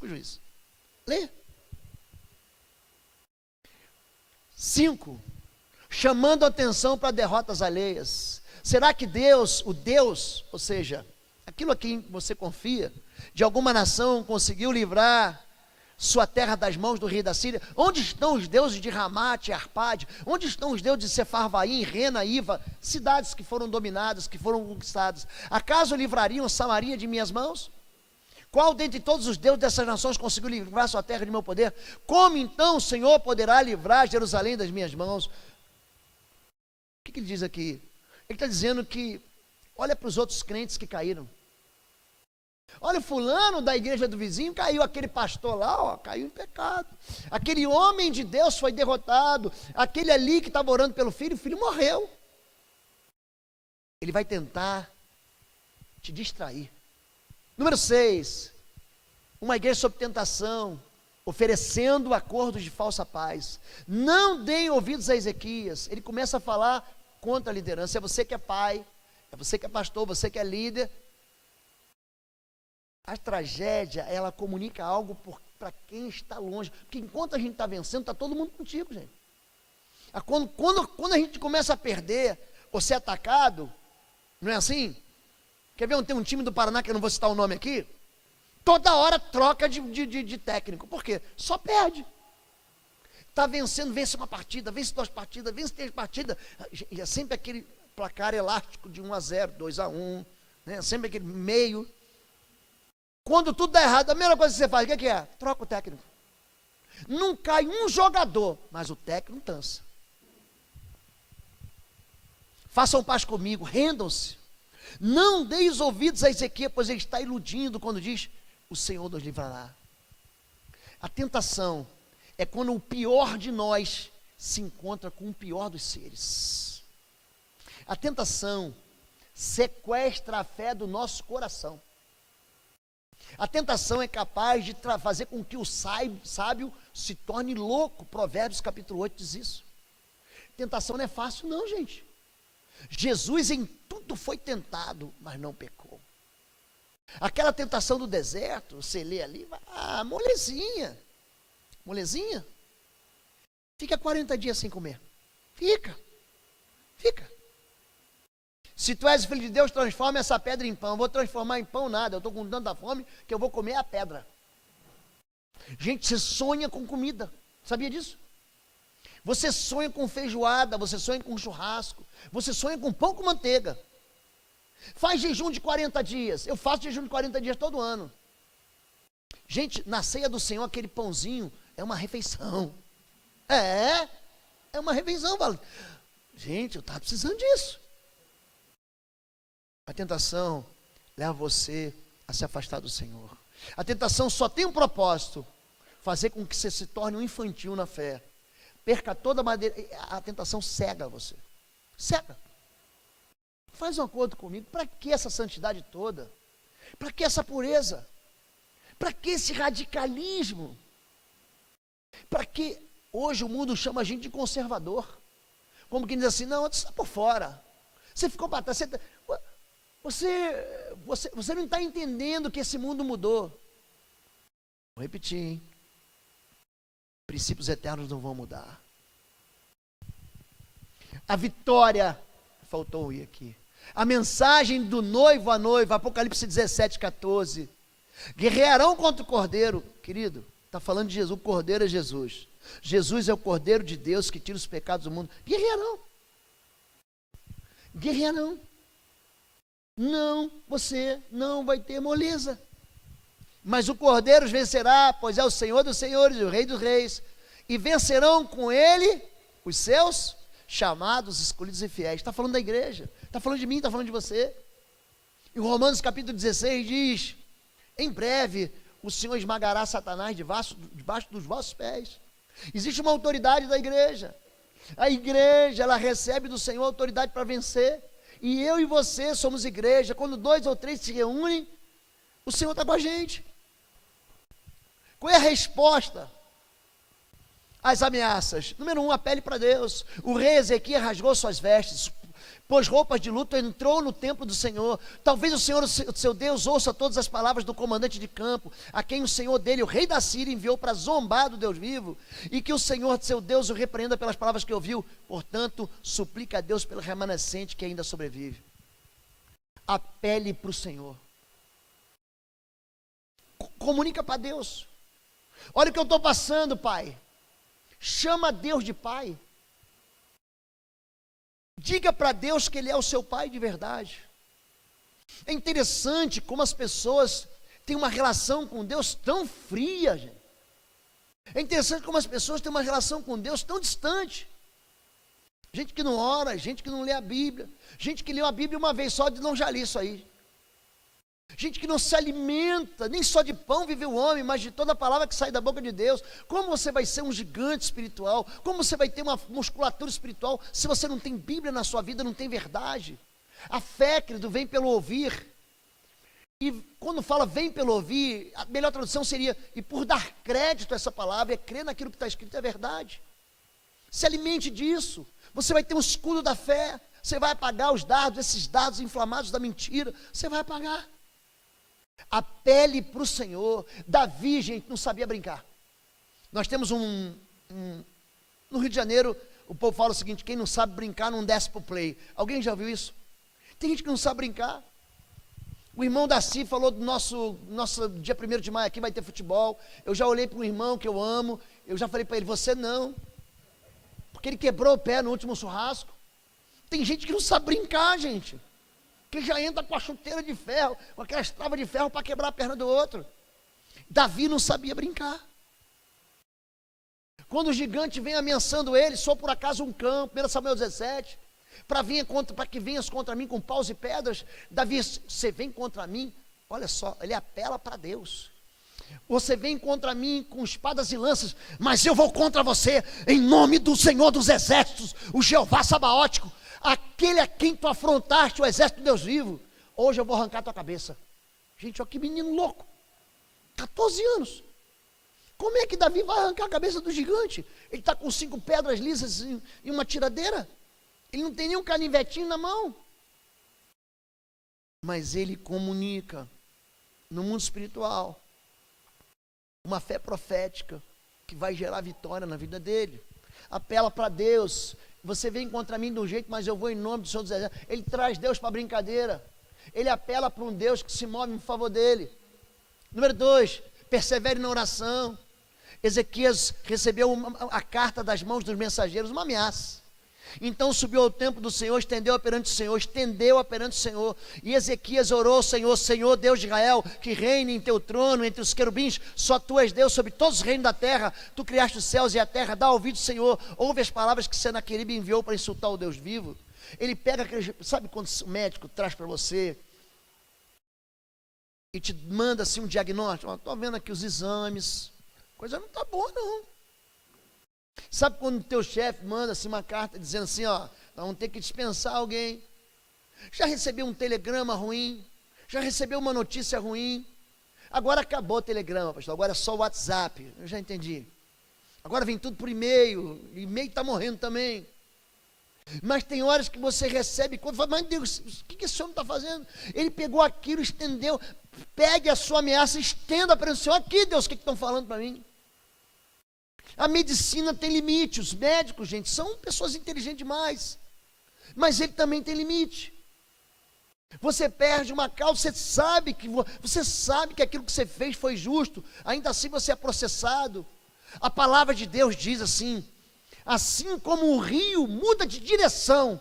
[SPEAKER 2] juízos. Lê. 5. Chamando a atenção para derrotas alheias. Será que Deus, ou seja, aquilo a quem você confia, de alguma nação conseguiu livrar sua terra das mãos do rei da Síria? Onde estão os deuses de Ramate e Arpade? Onde estão os deuses de Sefarvaim, Rena, Iva? Cidades que foram dominadas, que foram conquistadas. Acaso livrariam Samaria de minhas mãos? Qual dentre todos os deuses dessas nações conseguiu livrar sua terra de meu poder? Como então o Senhor poderá livrar Jerusalém das minhas mãos? O que ele diz aqui? Ele está dizendo que, olha para os outros crentes que caíram. Olha, fulano da igreja do vizinho caiu, aquele pastor lá, ó, caiu em pecado. Aquele homem de Deus foi derrotado. Aquele ali que estava orando pelo filho, o filho morreu. Ele vai tentar te distrair. Número 6, uma igreja sob tentação, oferecendo acordos de falsa paz. Não deem ouvidos a Ezequias. Ele começa a falar contra a liderança. É você que é pai, é você que é pastor, você que é líder. A tragédia, ela comunica algo para quem está longe. Porque enquanto a gente está vencendo, está todo mundo contigo, gente. Quando a gente começa a perder ou ser atacado, não é assim? Quer ver, tem um time do Paraná, que eu não vou citar o nome aqui, toda hora troca de técnico. Por quê? Só perde. Está vencendo, vence uma partida, vence 2 partidas, vence 3 partidas. E é sempre aquele placar elástico de 1-0, 2-1, né? Sempre aquele meio. Quando tudo dá errado, a primeira coisa que você faz, o que é? Troca o técnico. Não cai um jogador, mas o técnico dança. Façam paz comigo, rendam-se. Não deis ouvidos a Ezequiel, pois ele está iludindo quando diz, o Senhor nos livrará. A tentação é quando o pior de nós se encontra com o pior dos seres. A tentação sequestra a fé do nosso coração. A tentação é capaz de fazer com que o sábio se torne louco. Provérbios capítulo 8 diz isso. Tentação não é fácil não, gente. Jesus em tudo foi tentado, mas não pecou. Aquela tentação do deserto, você lê ali, molezinha. Molezinha. Fica 40 dias sem comer. Fica. Se tu és filho de Deus, transforma essa pedra em pão. Eu vou transformar em pão nada. Eu estou com tanta fome que eu vou comer a pedra. Gente, você sonha com comida. Sabia disso? Você sonha com feijoada, você sonha com churrasco, você sonha com pão com manteiga. Faz jejum de 40 dias. Eu faço jejum de 40 dias todo ano. Gente, na ceia do Senhor, aquele pãozinho é uma refeição. É uma refeição. Gente, eu estava precisando disso. A tentação leva você a se afastar do Senhor. A tentação só tem um propósito: fazer com que você se torne um infantil na fé. Perca toda a maneira. A tentação cega você. Cega. Faz um acordo comigo. Para que essa santidade toda? Para que essa pureza? Para que esse radicalismo? Para que hoje o mundo chama a gente de conservador? Como quem diz assim, não, você está por fora. Você ficou para trás. Você não está entendendo que esse mundo mudou. Vou repetir, hein? Princípios eternos não vão mudar. A vitória, faltou ir aqui. A mensagem do noivo à noiva, Apocalipse 17, 14. Guerrearão contra o Cordeiro, querido, está falando de Jesus, o Cordeiro é Jesus. Jesus é o Cordeiro de Deus que tira os pecados do mundo. Guerrearão. Guerrearão. Não, você não vai ter moleza. Mas o Cordeiro os vencerá, pois é o Senhor dos senhores e o Rei dos reis. E vencerão com ele os seus chamados, escolhidos e fiéis. Está falando da igreja, está falando de mim, está falando de você. E Romanos capítulo 16 diz, em breve o Senhor esmagará Satanás debaixo dos vossos pés. Existe uma autoridade da igreja. A igreja, ela recebe do Senhor autoridade para vencer. E eu e você somos igreja. Quando 2 ou 3 se reúnem, o Senhor está com a gente. Qual é a resposta às ameaças? Número 1, apele para Deus. O rei Ezequiel rasgou suas vestes, pôs roupas de luto, entrou no templo do Senhor. Talvez o Senhor, o seu Deus, ouça todas as palavras do comandante de campo, a quem o Senhor dele, o rei da Síria, enviou para zombar do Deus vivo, e que o Senhor, seu Deus, o repreenda pelas palavras que ouviu. Portanto, suplica a Deus pelo remanescente que ainda sobrevive. Apele para o Senhor. Comunica para Deus. Olha o que eu estou passando, pai. Chama Deus de pai. Diga para Deus que Ele é o seu pai de verdade. É interessante como as pessoas têm uma relação com Deus tão fria, gente. É interessante como as pessoas têm uma relação com Deus tão distante. Gente que não ora, gente que não lê a Bíblia, gente que leu a Bíblia uma vez só e não já li isso aí. Gente que não se alimenta, nem só de pão vive o homem, mas de toda a palavra que sai da boca de Deus. Como você vai ser um gigante espiritual? Como você vai ter uma musculatura espiritual se você não tem Bíblia na sua vida, não tem verdade? A fé, querido, vem pelo ouvir. E quando fala vem pelo ouvir, a melhor tradução seria, e por dar crédito a essa palavra, é crer naquilo que está escrito, é verdade. Se alimente disso. Você vai ter um escudo da fé. Você vai apagar os dardos, esses dardos inflamados da mentira. Você vai apagar. Apele para o Senhor. Davi, gente, não sabia brincar. Nós temos no Rio de Janeiro, o povo fala o seguinte: quem não sabe brincar não desce para o play. Alguém já viu isso? Tem gente que não sabe brincar. O irmão Daci falou do nosso dia 1º de maio aqui vai ter futebol. Eu já olhei para um irmão que eu amo, eu já falei para ele, você não, porque ele quebrou o pé no último churrasco. Tem gente que não sabe brincar, gente, que já entra com a chuteira de ferro, com aquelas travas de ferro para quebrar a perna do outro. Davi não sabia brincar. Quando o gigante vem ameaçando ele, só por acaso um cão, 1 Samuel 17, para que venhas contra mim com paus e pedras. Davi, você vem contra mim, olha só, ele apela para Deus. Você vem contra mim com espadas e lanças, mas eu vou contra você em nome do Senhor dos Exércitos, o Jeová Sabaótico, aquele a quem tu afrontaste, o exército de Deus vivo. Hoje eu vou arrancar tua cabeça. Gente, olha que menino louco, 14 anos. Como é que Davi vai arrancar a cabeça do gigante? Ele está com 5 pedras lisas e uma tiradeira. Ele não tem nem um canivetinho na mão. Mas ele comunica no mundo espiritual uma fé profética que vai gerar vitória na vida dele. Apela para Deus. Você vem contra mim de um jeito, mas eu vou em nome do Senhor dos Exércitos. Ele traz Deus para brincadeira. Ele apela para um Deus que se move em favor dele. Número 2, persevere na oração. Ezequias recebeu a carta das mãos dos mensageiros, uma ameaça. Então subiu ao templo do Senhor, estendeu-a perante o Senhor, e Ezequias orou: Senhor, Senhor Deus de Israel, que reine em teu trono entre os querubins, só tu és Deus sobre todos os reinos da terra, tu criaste os céus e a terra, dá ouvido, Senhor, ouve as palavras que Senaqueribe enviou para insultar o Deus vivo. Ele pega aquele, sabe quando o médico traz para você e te manda assim um diagnóstico? Estou vendo aqui os exames, coisa não está boa não. Sabe quando o teu chefe manda assim uma carta dizendo assim, ó, nós vamos ter que dispensar alguém. Já recebeu um telegrama ruim? Já recebeu uma notícia ruim? Agora acabou o telegrama, pastor, agora é só o WhatsApp. Eu já entendi. Agora vem tudo por e-mail, e-mail está morrendo também. Mas tem horas que você recebe, quando fala, mas Deus, o que esse homem está fazendo? Ele pegou aquilo, estendeu, pegue a sua ameaça, estenda para o Senhor. Aqui, Deus, o que estão falando para mim? A medicina tem limite, os médicos, gente, são pessoas inteligentes demais, mas ele também tem limite. Você perde uma causa, você sabe que aquilo que você fez foi justo, ainda assim você é processado. A palavra de Deus diz assim: assim como o rio muda de direção,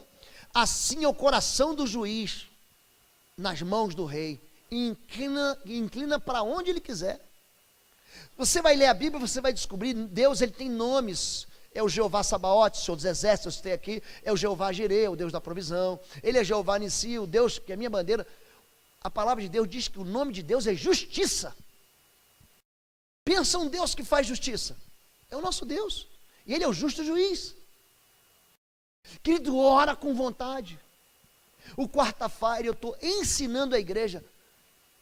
[SPEAKER 2] assim é o coração do juiz nas mãos do rei, e inclina para onde ele quiser. Você vai ler a Bíblia, você vai descobrir, Deus, ele tem nomes. É o Jeová Sabaote, Senhor dos Exércitos, eu citei aqui. É o Jeová Jireh, o Deus da provisão. Ele é Jeová Nissi, o Deus que é a minha bandeira. A palavra de Deus diz que o nome de Deus é justiça. Pensa um Deus que faz justiça. É o nosso Deus. E ele é o justo juiz. Querido, ora com vontade. O quarta-feira eu estou ensinando a igreja.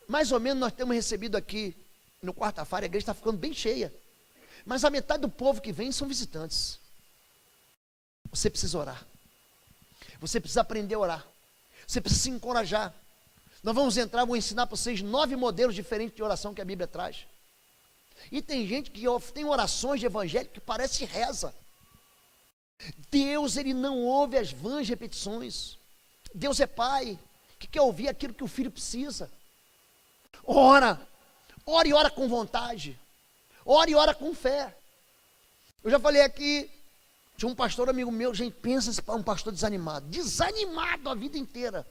[SPEAKER 2] Mais ou menos nós temos recebido aqui, no quarta-feira, a igreja está ficando bem cheia. Mas a metade do povo que vem são visitantes. Você precisa orar. Você precisa aprender a orar. Você precisa se encorajar. Nós vamos entrar, vou ensinar para vocês 9 modelos diferentes de oração que a Bíblia traz. E tem gente que tem orações de evangelho que parece reza. Deus, ele não ouve as vãs repetições. Deus é pai, que quer ouvir aquilo que o filho precisa. Ora e ora com vontade. Ora e ora com fé. Eu já falei aqui, tinha um pastor amigo meu, gente, pensa se um pastor desanimado a vida inteira.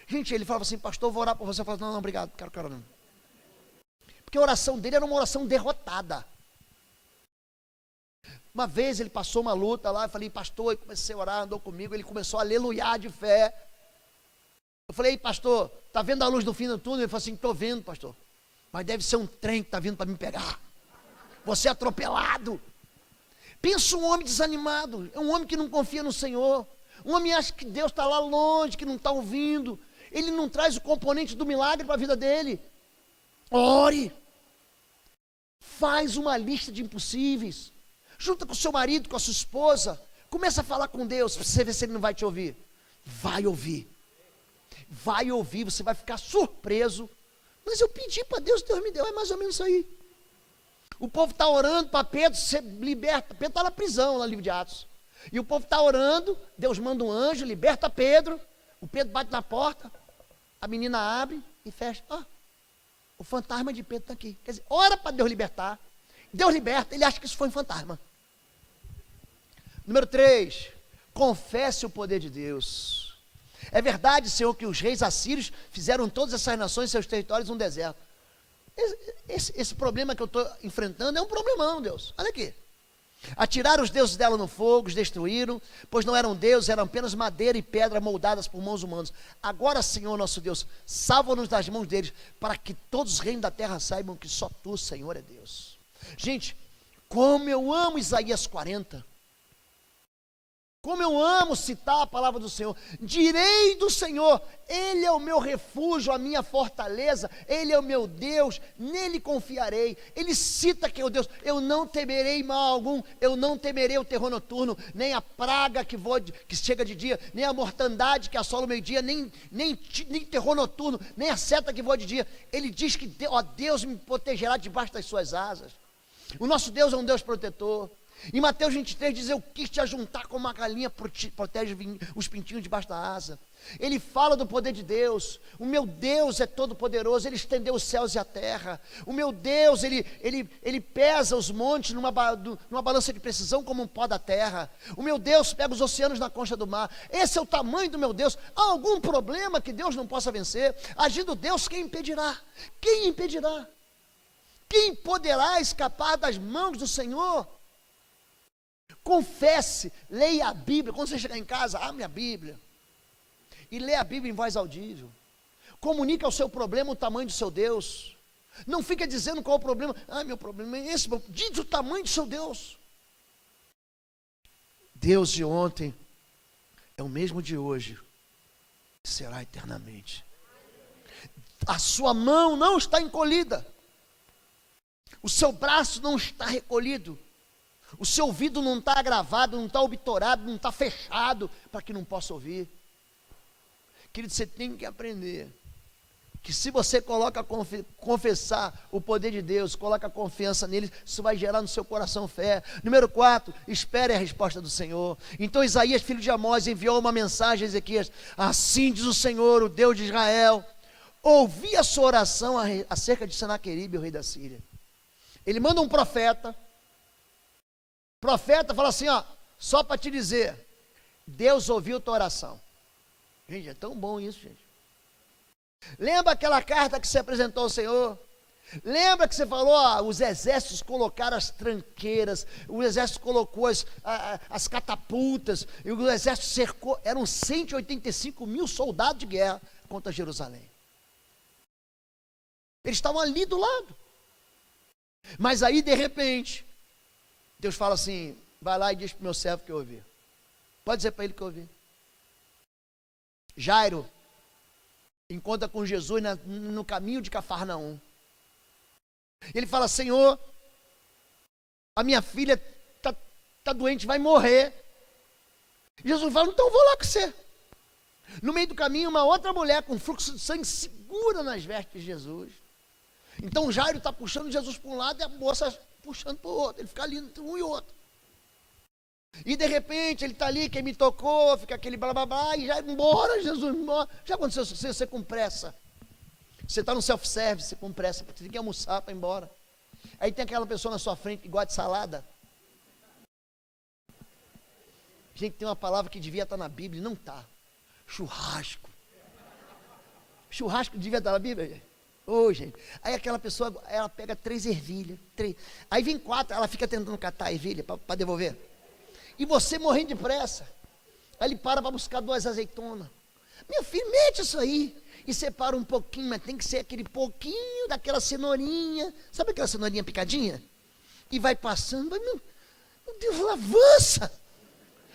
[SPEAKER 2] Gente, ele falava assim: pastor, vou orar por você. Eu falava: não, obrigado, quero orar não. Porque a oração dele era uma oração derrotada. Uma vez ele passou uma luta lá, eu falei: pastor, eu comecei a orar, andou comigo, ele começou a aleluiar de fé. Eu falei: pastor, está vendo a luz do fim do túnel? Ele falou assim: estou vendo, pastor, mas deve ser um trem que está vindo para me pegar. Você é atropelado. Pensa um homem desanimado, é um homem que não confia no Senhor, um homem que acha que Deus está lá longe, que não está ouvindo, ele não traz o componente do milagre para a vida dele. Ore, faz uma lista de impossíveis, junta com o seu marido, com a sua esposa, começa a falar com Deus, para você ver se ele não vai te ouvir. Vai ouvir, você vai ficar surpreso. Mas eu pedi para Deus, Deus me deu, é mais ou menos isso aí. O povo está orando para Pedro ser liberto. Pedro está na prisão, no livro de Atos. E o povo está orando, Deus manda um anjo, liberta Pedro. O Pedro bate na porta, a menina abre e fecha. O fantasma de Pedro está aqui. Quer dizer, ora para Deus libertar. Deus liberta, ele acha que isso foi um fantasma. Número 3, confesse o poder de Deus. É verdade, Senhor, que os reis assírios fizeram todas essas nações e seus territórios um deserto. Esse problema que eu estou enfrentando é um problemão, Deus. Olha aqui. Atiraram os deuses dela no fogo, os destruíram, pois não eram deuses, eram apenas madeira e pedra moldadas por mãos humanas. Agora, Senhor nosso Deus, salva-nos das mãos deles, para que todos os reinos da terra saibam que só Tu, Senhor, é Deus. Gente, como eu amo Isaías 40. Como eu amo citar a palavra do Senhor. Direi do Senhor, Ele é o meu refúgio, a minha fortaleza, Ele é o meu Deus, nele confiarei. Ele cita que é o Deus, eu não temerei mal algum, eu não temerei o terror noturno, nem a praga que chega de dia, nem a mortandade que assola o meio-dia, nem terror noturno, nem a seta que voa de dia. Ele diz que Deus me protegerá debaixo das suas asas. O nosso Deus é um Deus protetor. Em Mateus 23 diz, eu quis te ajuntar como uma galinha protege os pintinhos debaixo da asa. Ele fala do poder de Deus. O meu Deus é todo poderoso, Ele estendeu os céus e a terra. O meu Deus, Ele pesa os montes numa balança de precisão como um pó da terra. O meu Deus pega os oceanos na concha do mar. Esse é o tamanho do meu Deus. Há algum problema que Deus não possa vencer? Agindo Deus, quem impedirá? Quem impedirá? Quem poderá escapar das mãos do Senhor? Confesse, leia a Bíblia. Quando você chegar em casa, abre a Bíblia e lê a Bíblia em voz audível. Comunica ao seu problema o tamanho do seu Deus. Não fica dizendo qual é o problema. Meu problema é esse. Diz o tamanho do seu Deus. Deus de ontem é o mesmo de hoje e será eternamente. A sua mão não está encolhida. O seu braço não está recolhido. O seu ouvido não está agravado, não está obturado, não está fechado para que não possa ouvir. Querido, você tem que aprender que se você coloca confessar o poder de Deus, coloca confiança nele, isso vai gerar no seu coração fé. Número 4, espere a resposta do Senhor. Então Isaías, filho de Amós, enviou uma mensagem a Ezequias: assim diz o Senhor, o Deus de Israel, ouvi a sua oração acerca de Senaqueribe, o rei da Síria. Ele manda um profeta. Profeta fala assim, só para te dizer, Deus ouviu tua oração. Gente, é tão bom isso, gente. Lembra aquela carta que você apresentou ao Senhor? Lembra que você falou, os exércitos colocaram as tranqueiras, o exército colocou as catapultas, e o exército cercou, eram 185 mil soldados de guerra contra Jerusalém. Eles estavam ali do lado. Mas aí, de repente, Deus fala assim, vai lá e diz para o meu servo que eu ouvi. Pode dizer para ele que eu ouvi. Jairo encontra com Jesus no caminho de Cafarnaum. Ele fala, Senhor, a minha filha está doente, vai morrer. Jesus fala, então eu vou lá com você. No meio do caminho, uma outra mulher com fluxo de sangue segura nas vestes de Jesus. Então Jairo está puxando Jesus para um lado e a moça puxando para o outro. Ele fica ali entre um e outro. E de repente ele está ali, quem me tocou, fica aquele blá blá blá, e já embora, Jesus, embora. Já aconteceu isso, você com pressa. Você está no self-service, com pressa, porque você tem que almoçar para ir embora. Aí tem aquela pessoa na sua frente que gosta de salada. Gente, tem uma palavra que devia estar na Bíblia e não está. Churrasco. Churrasco devia estar na Bíblia, gente. Gente. Aí aquela pessoa, ela pega 3 ervilhas, 3. Aí vem 4, ela fica tentando catar a ervilha para devolver. E você morrendo de pressa. Aí ele para buscar 2 azeitonas. Meu filho, mete isso aí. E separa um pouquinho, mas tem que ser aquele pouquinho daquela cenourinha. Sabe aquela cenourinha picadinha? E vai passando, meu Deus, avança.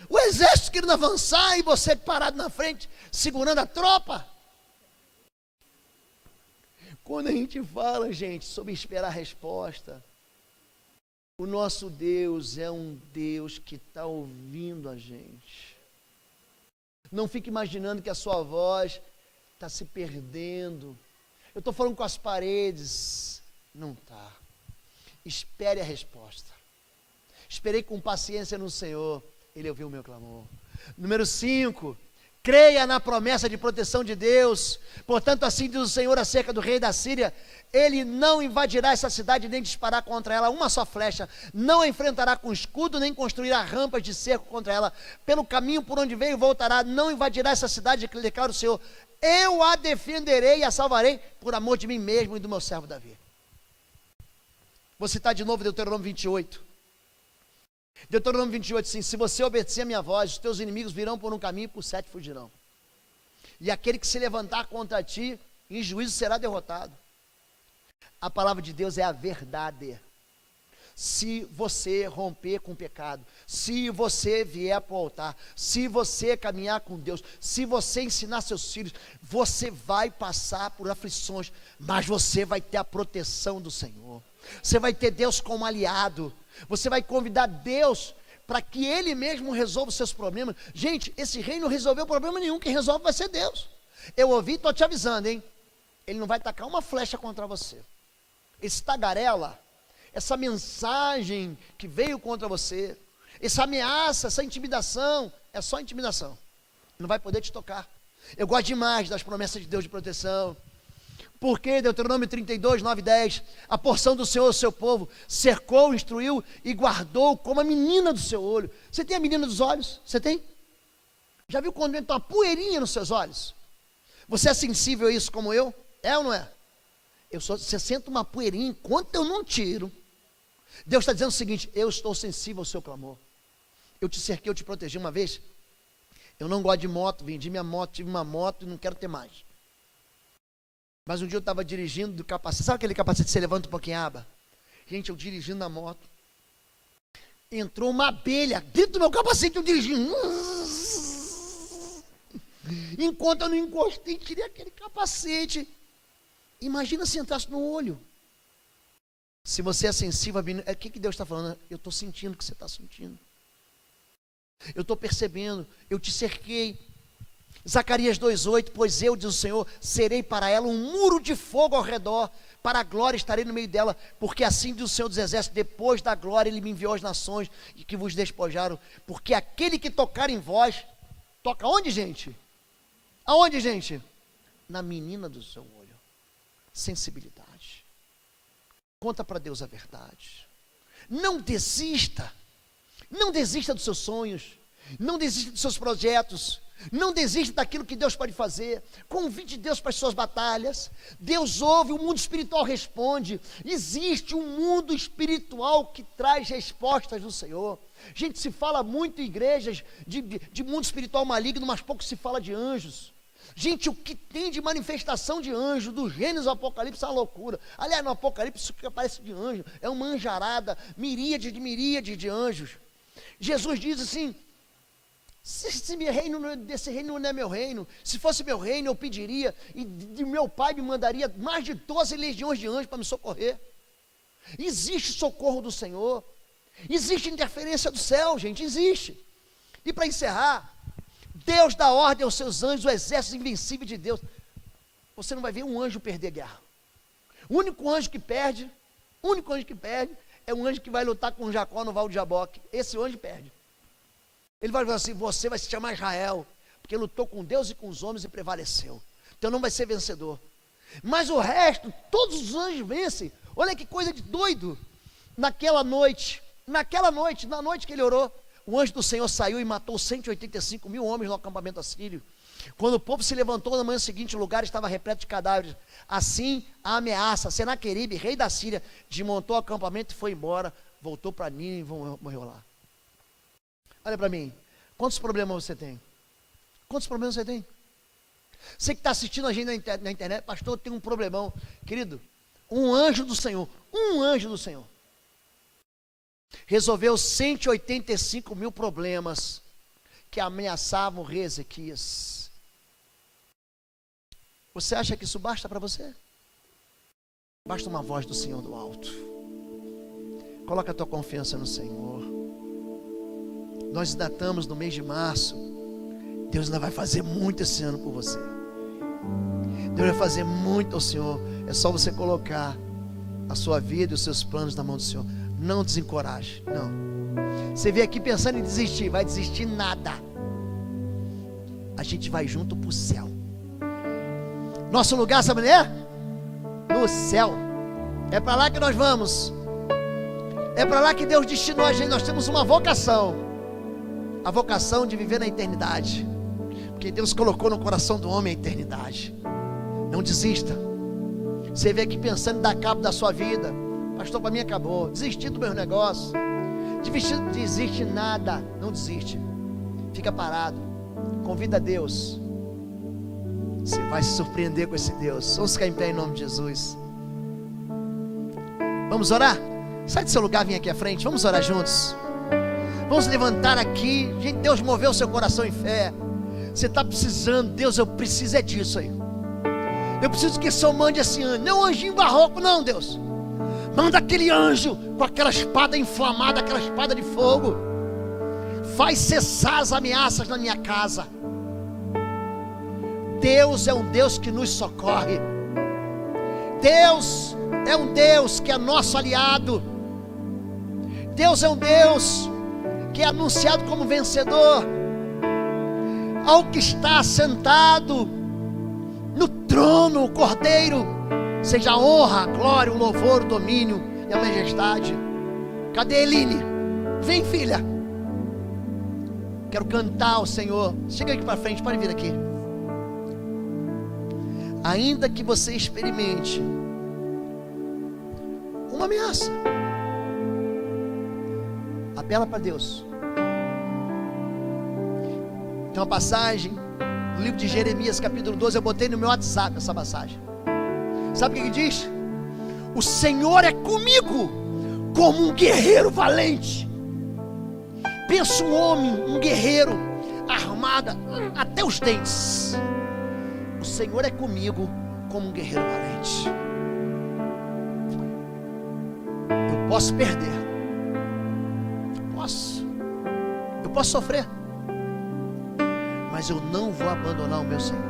[SPEAKER 2] O exército querendo avançar e você parado na frente, segurando a tropa. Quando a gente fala, gente, sobre esperar a resposta, o nosso Deus é um Deus que está ouvindo a gente. Não fique imaginando que a sua voz está se perdendo. Eu estou falando com as paredes. Não está. Espere a resposta. Esperei com paciência no Senhor. Ele ouviu o meu clamor. Número 5. Creia na promessa de proteção de Deus. Portanto, assim diz o Senhor acerca do rei da Síria: ele não invadirá essa cidade, nem disparar contra ela uma só flecha, não a enfrentará com escudo, nem construirá rampas de cerco contra ela. Pelo caminho por onde veio voltará, não invadirá essa cidade, que declara o Senhor. Eu a defenderei e a salvarei, por amor de mim mesmo e do meu servo Davi. Vou citar de novo Deuteronômio 28. Deuteronômio 28, assim: se você obedecer a minha voz, os teus inimigos virão por um caminho e por 7 fugirão. E aquele que se levantar contra ti, em juízo será derrotado. A palavra de Deus é a verdade. Se você romper com o pecado, se você vier para o altar, se você caminhar com Deus, se você ensinar seus filhos, você vai passar por aflições, mas você vai ter a proteção do Senhor. Você vai ter Deus como aliado. Você vai convidar Deus para que Ele mesmo resolva os seus problemas. Gente, esse rei não resolveu problema nenhum. Quem resolve vai ser Deus. Eu ouvi, estou te avisando, hein? Ele não vai tacar uma flecha contra você. Esse tagarela, essa mensagem que veio contra você, essa ameaça, essa intimidação, é só intimidação. Não vai poder te tocar. Eu gosto demais das promessas de Deus de proteção. Porque Deuteronômio 32, 9 e 10, a porção do Senhor, o seu povo, cercou, instruiu e guardou como a menina do seu olho. Você tem a menina dos olhos? Você tem? Já viu quando entra uma poeirinha nos seus olhos? Você é sensível a isso como eu? É ou não é? Você sente uma poeirinha, enquanto eu não tiro. Deus está dizendo o seguinte: eu estou sensível ao seu clamor. Eu te cerquei, eu te protegi uma vez. Eu não gosto de moto, vendi minha moto, tive uma moto e não quero ter mais. Mas um dia eu estava dirigindo do capacete. Sabe aquele capacete que você levanta um pouquinho a aba? Gente, eu dirigindo na moto. Entrou uma abelha dentro do meu capacete, eu dirigindo. Enquanto eu não encostei, tirei aquele capacete. Imagina se entrasse no olho. Se você é sensível, o que Deus está falando? Eu estou sentindo o que você está sentindo. Eu estou percebendo, eu te cerquei. Zacarias 2,8, pois eu, diz o Senhor, serei para ela um muro de fogo ao redor, para a glória estarei no meio dela, porque assim diz o Senhor dos Exércitos, depois da glória Ele me enviou às nações e que vos despojaram, porque aquele que tocar em vós, toca onde, gente? Aonde, gente? Na menina do seu olho. Sensibilidade. Conta para Deus a verdade. Não desista. Não desista dos seus sonhos. Não desista dos seus projetos. Não desista daquilo que Deus pode fazer. Convide Deus para as suas batalhas. Deus ouve, o mundo espiritual responde. Existe um mundo espiritual que traz respostas do Senhor. Gente, se fala muito em igrejas de mundo espiritual maligno, mas pouco se fala de anjos. Gente, o que tem de manifestação de anjo, do Gênesis ao Apocalipse é uma loucura. Aliás, no Apocalipse o que aparece de anjo é uma anjarada, miríade de anjos. Jesus diz assim: desse reino não é meu reino. Se fosse meu reino, eu pediria, e de meu pai me mandaria mais de 12 legiões de anjos para me socorrer. Existe socorro do Senhor. Existe interferência do céu, gente, existe. E para encerrar, Deus dá ordem aos seus anjos, o exército invencível de Deus. Você não vai ver um anjo perder guerra. O único anjo que perde é um anjo que vai lutar com Jacó no Val de Jaboque. Esse anjo perde. Ele vai falar assim: você vai se chamar Israel, porque lutou com Deus e com os homens e prevaleceu. Então não vai ser vencedor. Mas o resto, todos os anjos vencem. Olha que coisa de doido. Na noite que ele orou, o anjo do Senhor saiu e matou 185 mil homens no acampamento assírio. Quando o povo se levantou na manhã seguinte, o lugar estava repleto de cadáveres. Assim, a ameaça, Senaqueribe, rei da Síria, desmontou o acampamento e foi embora. Voltou para Nínive e morreu lá. Olha para mim, quantos problemas você tem? Quantos problemas você tem? Você que está assistindo a gente na internet, pastor, tem um problemão. Querido, um anjo do Senhor resolveu 185 mil problemas que ameaçavam o rei Ezequias. Você acha que isso basta para você? Basta uma voz do Senhor do alto. Coloca a tua confiança no Senhor. Nós ainda estamos no mês de março. Deus ainda vai fazer muito esse ano por você. Deus vai fazer muito ao Senhor. É só você colocar a sua vida e os seus planos na mão do Senhor. Não desencoraje, não. Você veio aqui pensando em desistir, vai desistir nada. A gente vai junto para o céu. Nosso lugar, sabe onde é? No céu. É para lá que nós vamos. É para lá que Deus destinou a gente. Nós temos uma vocação. A vocação de viver na eternidade. Porque Deus colocou no coração do homem a eternidade. Não desista. Você veio aqui pensando em dar cabo da sua vida. Pastor, para mim acabou. Desisti do meu negócio. desiste nada, não desiste. Fica parado, convida Deus. Você vai se surpreender com esse Deus. Vamos ficar em pé em nome de Jesus. Vamos orar? Sai do seu lugar, vem aqui à frente, vamos orar juntos. Vamos levantar aqui. Gente, Deus moveu o seu coração em fé. Você está precisando, Deus, eu preciso é disso aí. Eu preciso que o Senhor mande esse anjo, não um anjinho barroco não, Deus. Manda aquele anjo com aquela espada inflamada, aquela espada de fogo. Faz cessar as ameaças na minha casa. Deus é um Deus que nos socorre. Deus é um Deus que é nosso aliado. Deus é um Deus que é anunciado como vencedor. Ao que está sentado no trono, o Cordeiro, seja a honra, a glória, o louvor, o domínio e a majestade. Cadê Eline? Vem, filha. Quero cantar ao Senhor. Chega aqui para frente, pode vir aqui. Ainda que você experimente uma ameaça, apela para Deus. Tem uma passagem no livro de Jeremias, capítulo 12, eu botei no meu WhatsApp essa passagem. Sabe o que diz? O Senhor é comigo como um guerreiro valente. Pensa um homem, um guerreiro armado até os dentes. O Senhor é comigo como um guerreiro valente. Eu posso perder, eu posso sofrer, mas eu não vou abandonar o meu Senhor.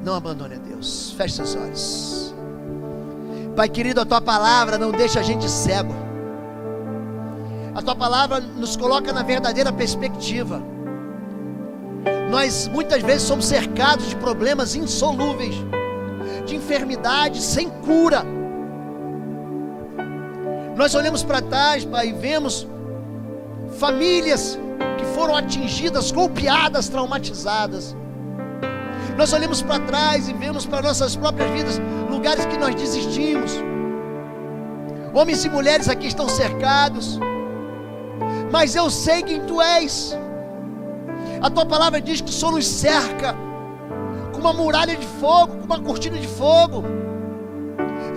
[SPEAKER 2] Não abandone a Deus. Feche seus olhos. Pai querido, a Tua palavra não deixa a gente cego. A Tua palavra nos coloca na verdadeira perspectiva. Nós muitas vezes somos cercados de problemas insolúveis, de enfermidades sem cura. Nós olhamos para trás, Pai, e vemos famílias que foram atingidas, golpeadas, traumatizadas. Nós olhamos para trás e vemos para nossas próprias vidas lugares que nós desistimos. Homens e mulheres aqui estão cercados, mas eu sei quem Tu és. A Tua palavra diz que o Senhor nos cerca com uma muralha de fogo, com uma cortina de fogo.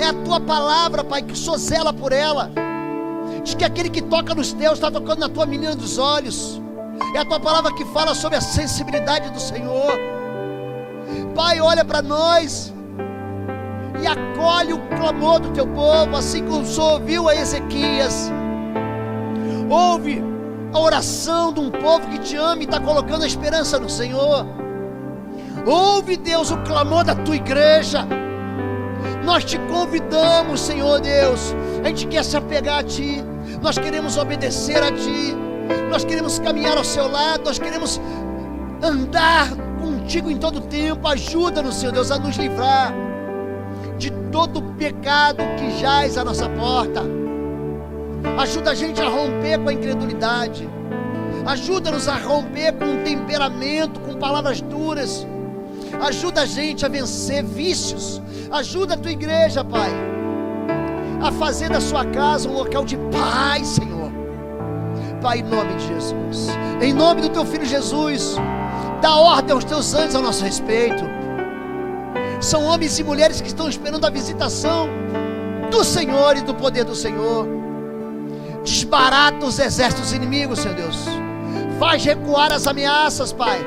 [SPEAKER 2] É a Tua palavra, Pai, que o Senhor zela por ela. Diz que aquele que toca nos Teus está tocando na Tua menina dos olhos. É a Tua palavra que fala sobre a sensibilidade do Senhor. Pai, olha para nós e acolhe o clamor do Teu povo, assim como o Senhor ouviu a Ezequias. Ouve a oração de um povo que Te ama e está colocando a esperança no Senhor. Ouve, Deus, o clamor da Tua igreja. Nós Te convidamos, Senhor Deus. A gente quer se apegar a Ti. Nós queremos obedecer a Ti. Nós queremos caminhar ao Seu lado. Nós queremos andar contigo em todo tempo. Ajuda-nos, Senhor Deus, a nos livrar de todo pecado que jaz à nossa porta. Ajuda a gente a romper com a incredulidade. Ajuda-nos a romper com o temperamento, com palavras duras. Ajuda a gente a vencer vícios. Ajuda a Tua igreja, Pai, a fazer da sua casa um local de paz, Senhor. Pai, em nome de Jesus, em nome do Teu Filho Jesus, dá ordem aos Teus anjos a nosso respeito. São homens e mulheres que estão esperando a visitação do Senhor e do poder do Senhor. Desbarata os exércitos inimigos, Senhor Deus. Faz recuar as ameaças, Pai.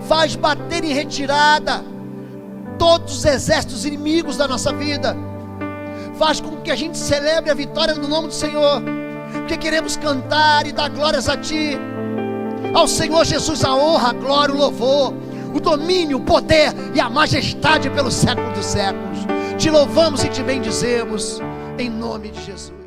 [SPEAKER 2] Faz bater em retirada todos os exércitos inimigos da nossa vida. Faz com que a gente celebre a vitória no nome do Senhor, porque queremos cantar e dar glórias a Ti. Ao Senhor Jesus a honra, a glória, o louvor, o domínio, o poder e a majestade pelos séculos dos séculos. Te louvamos e Te bendizemos, em nome de Jesus.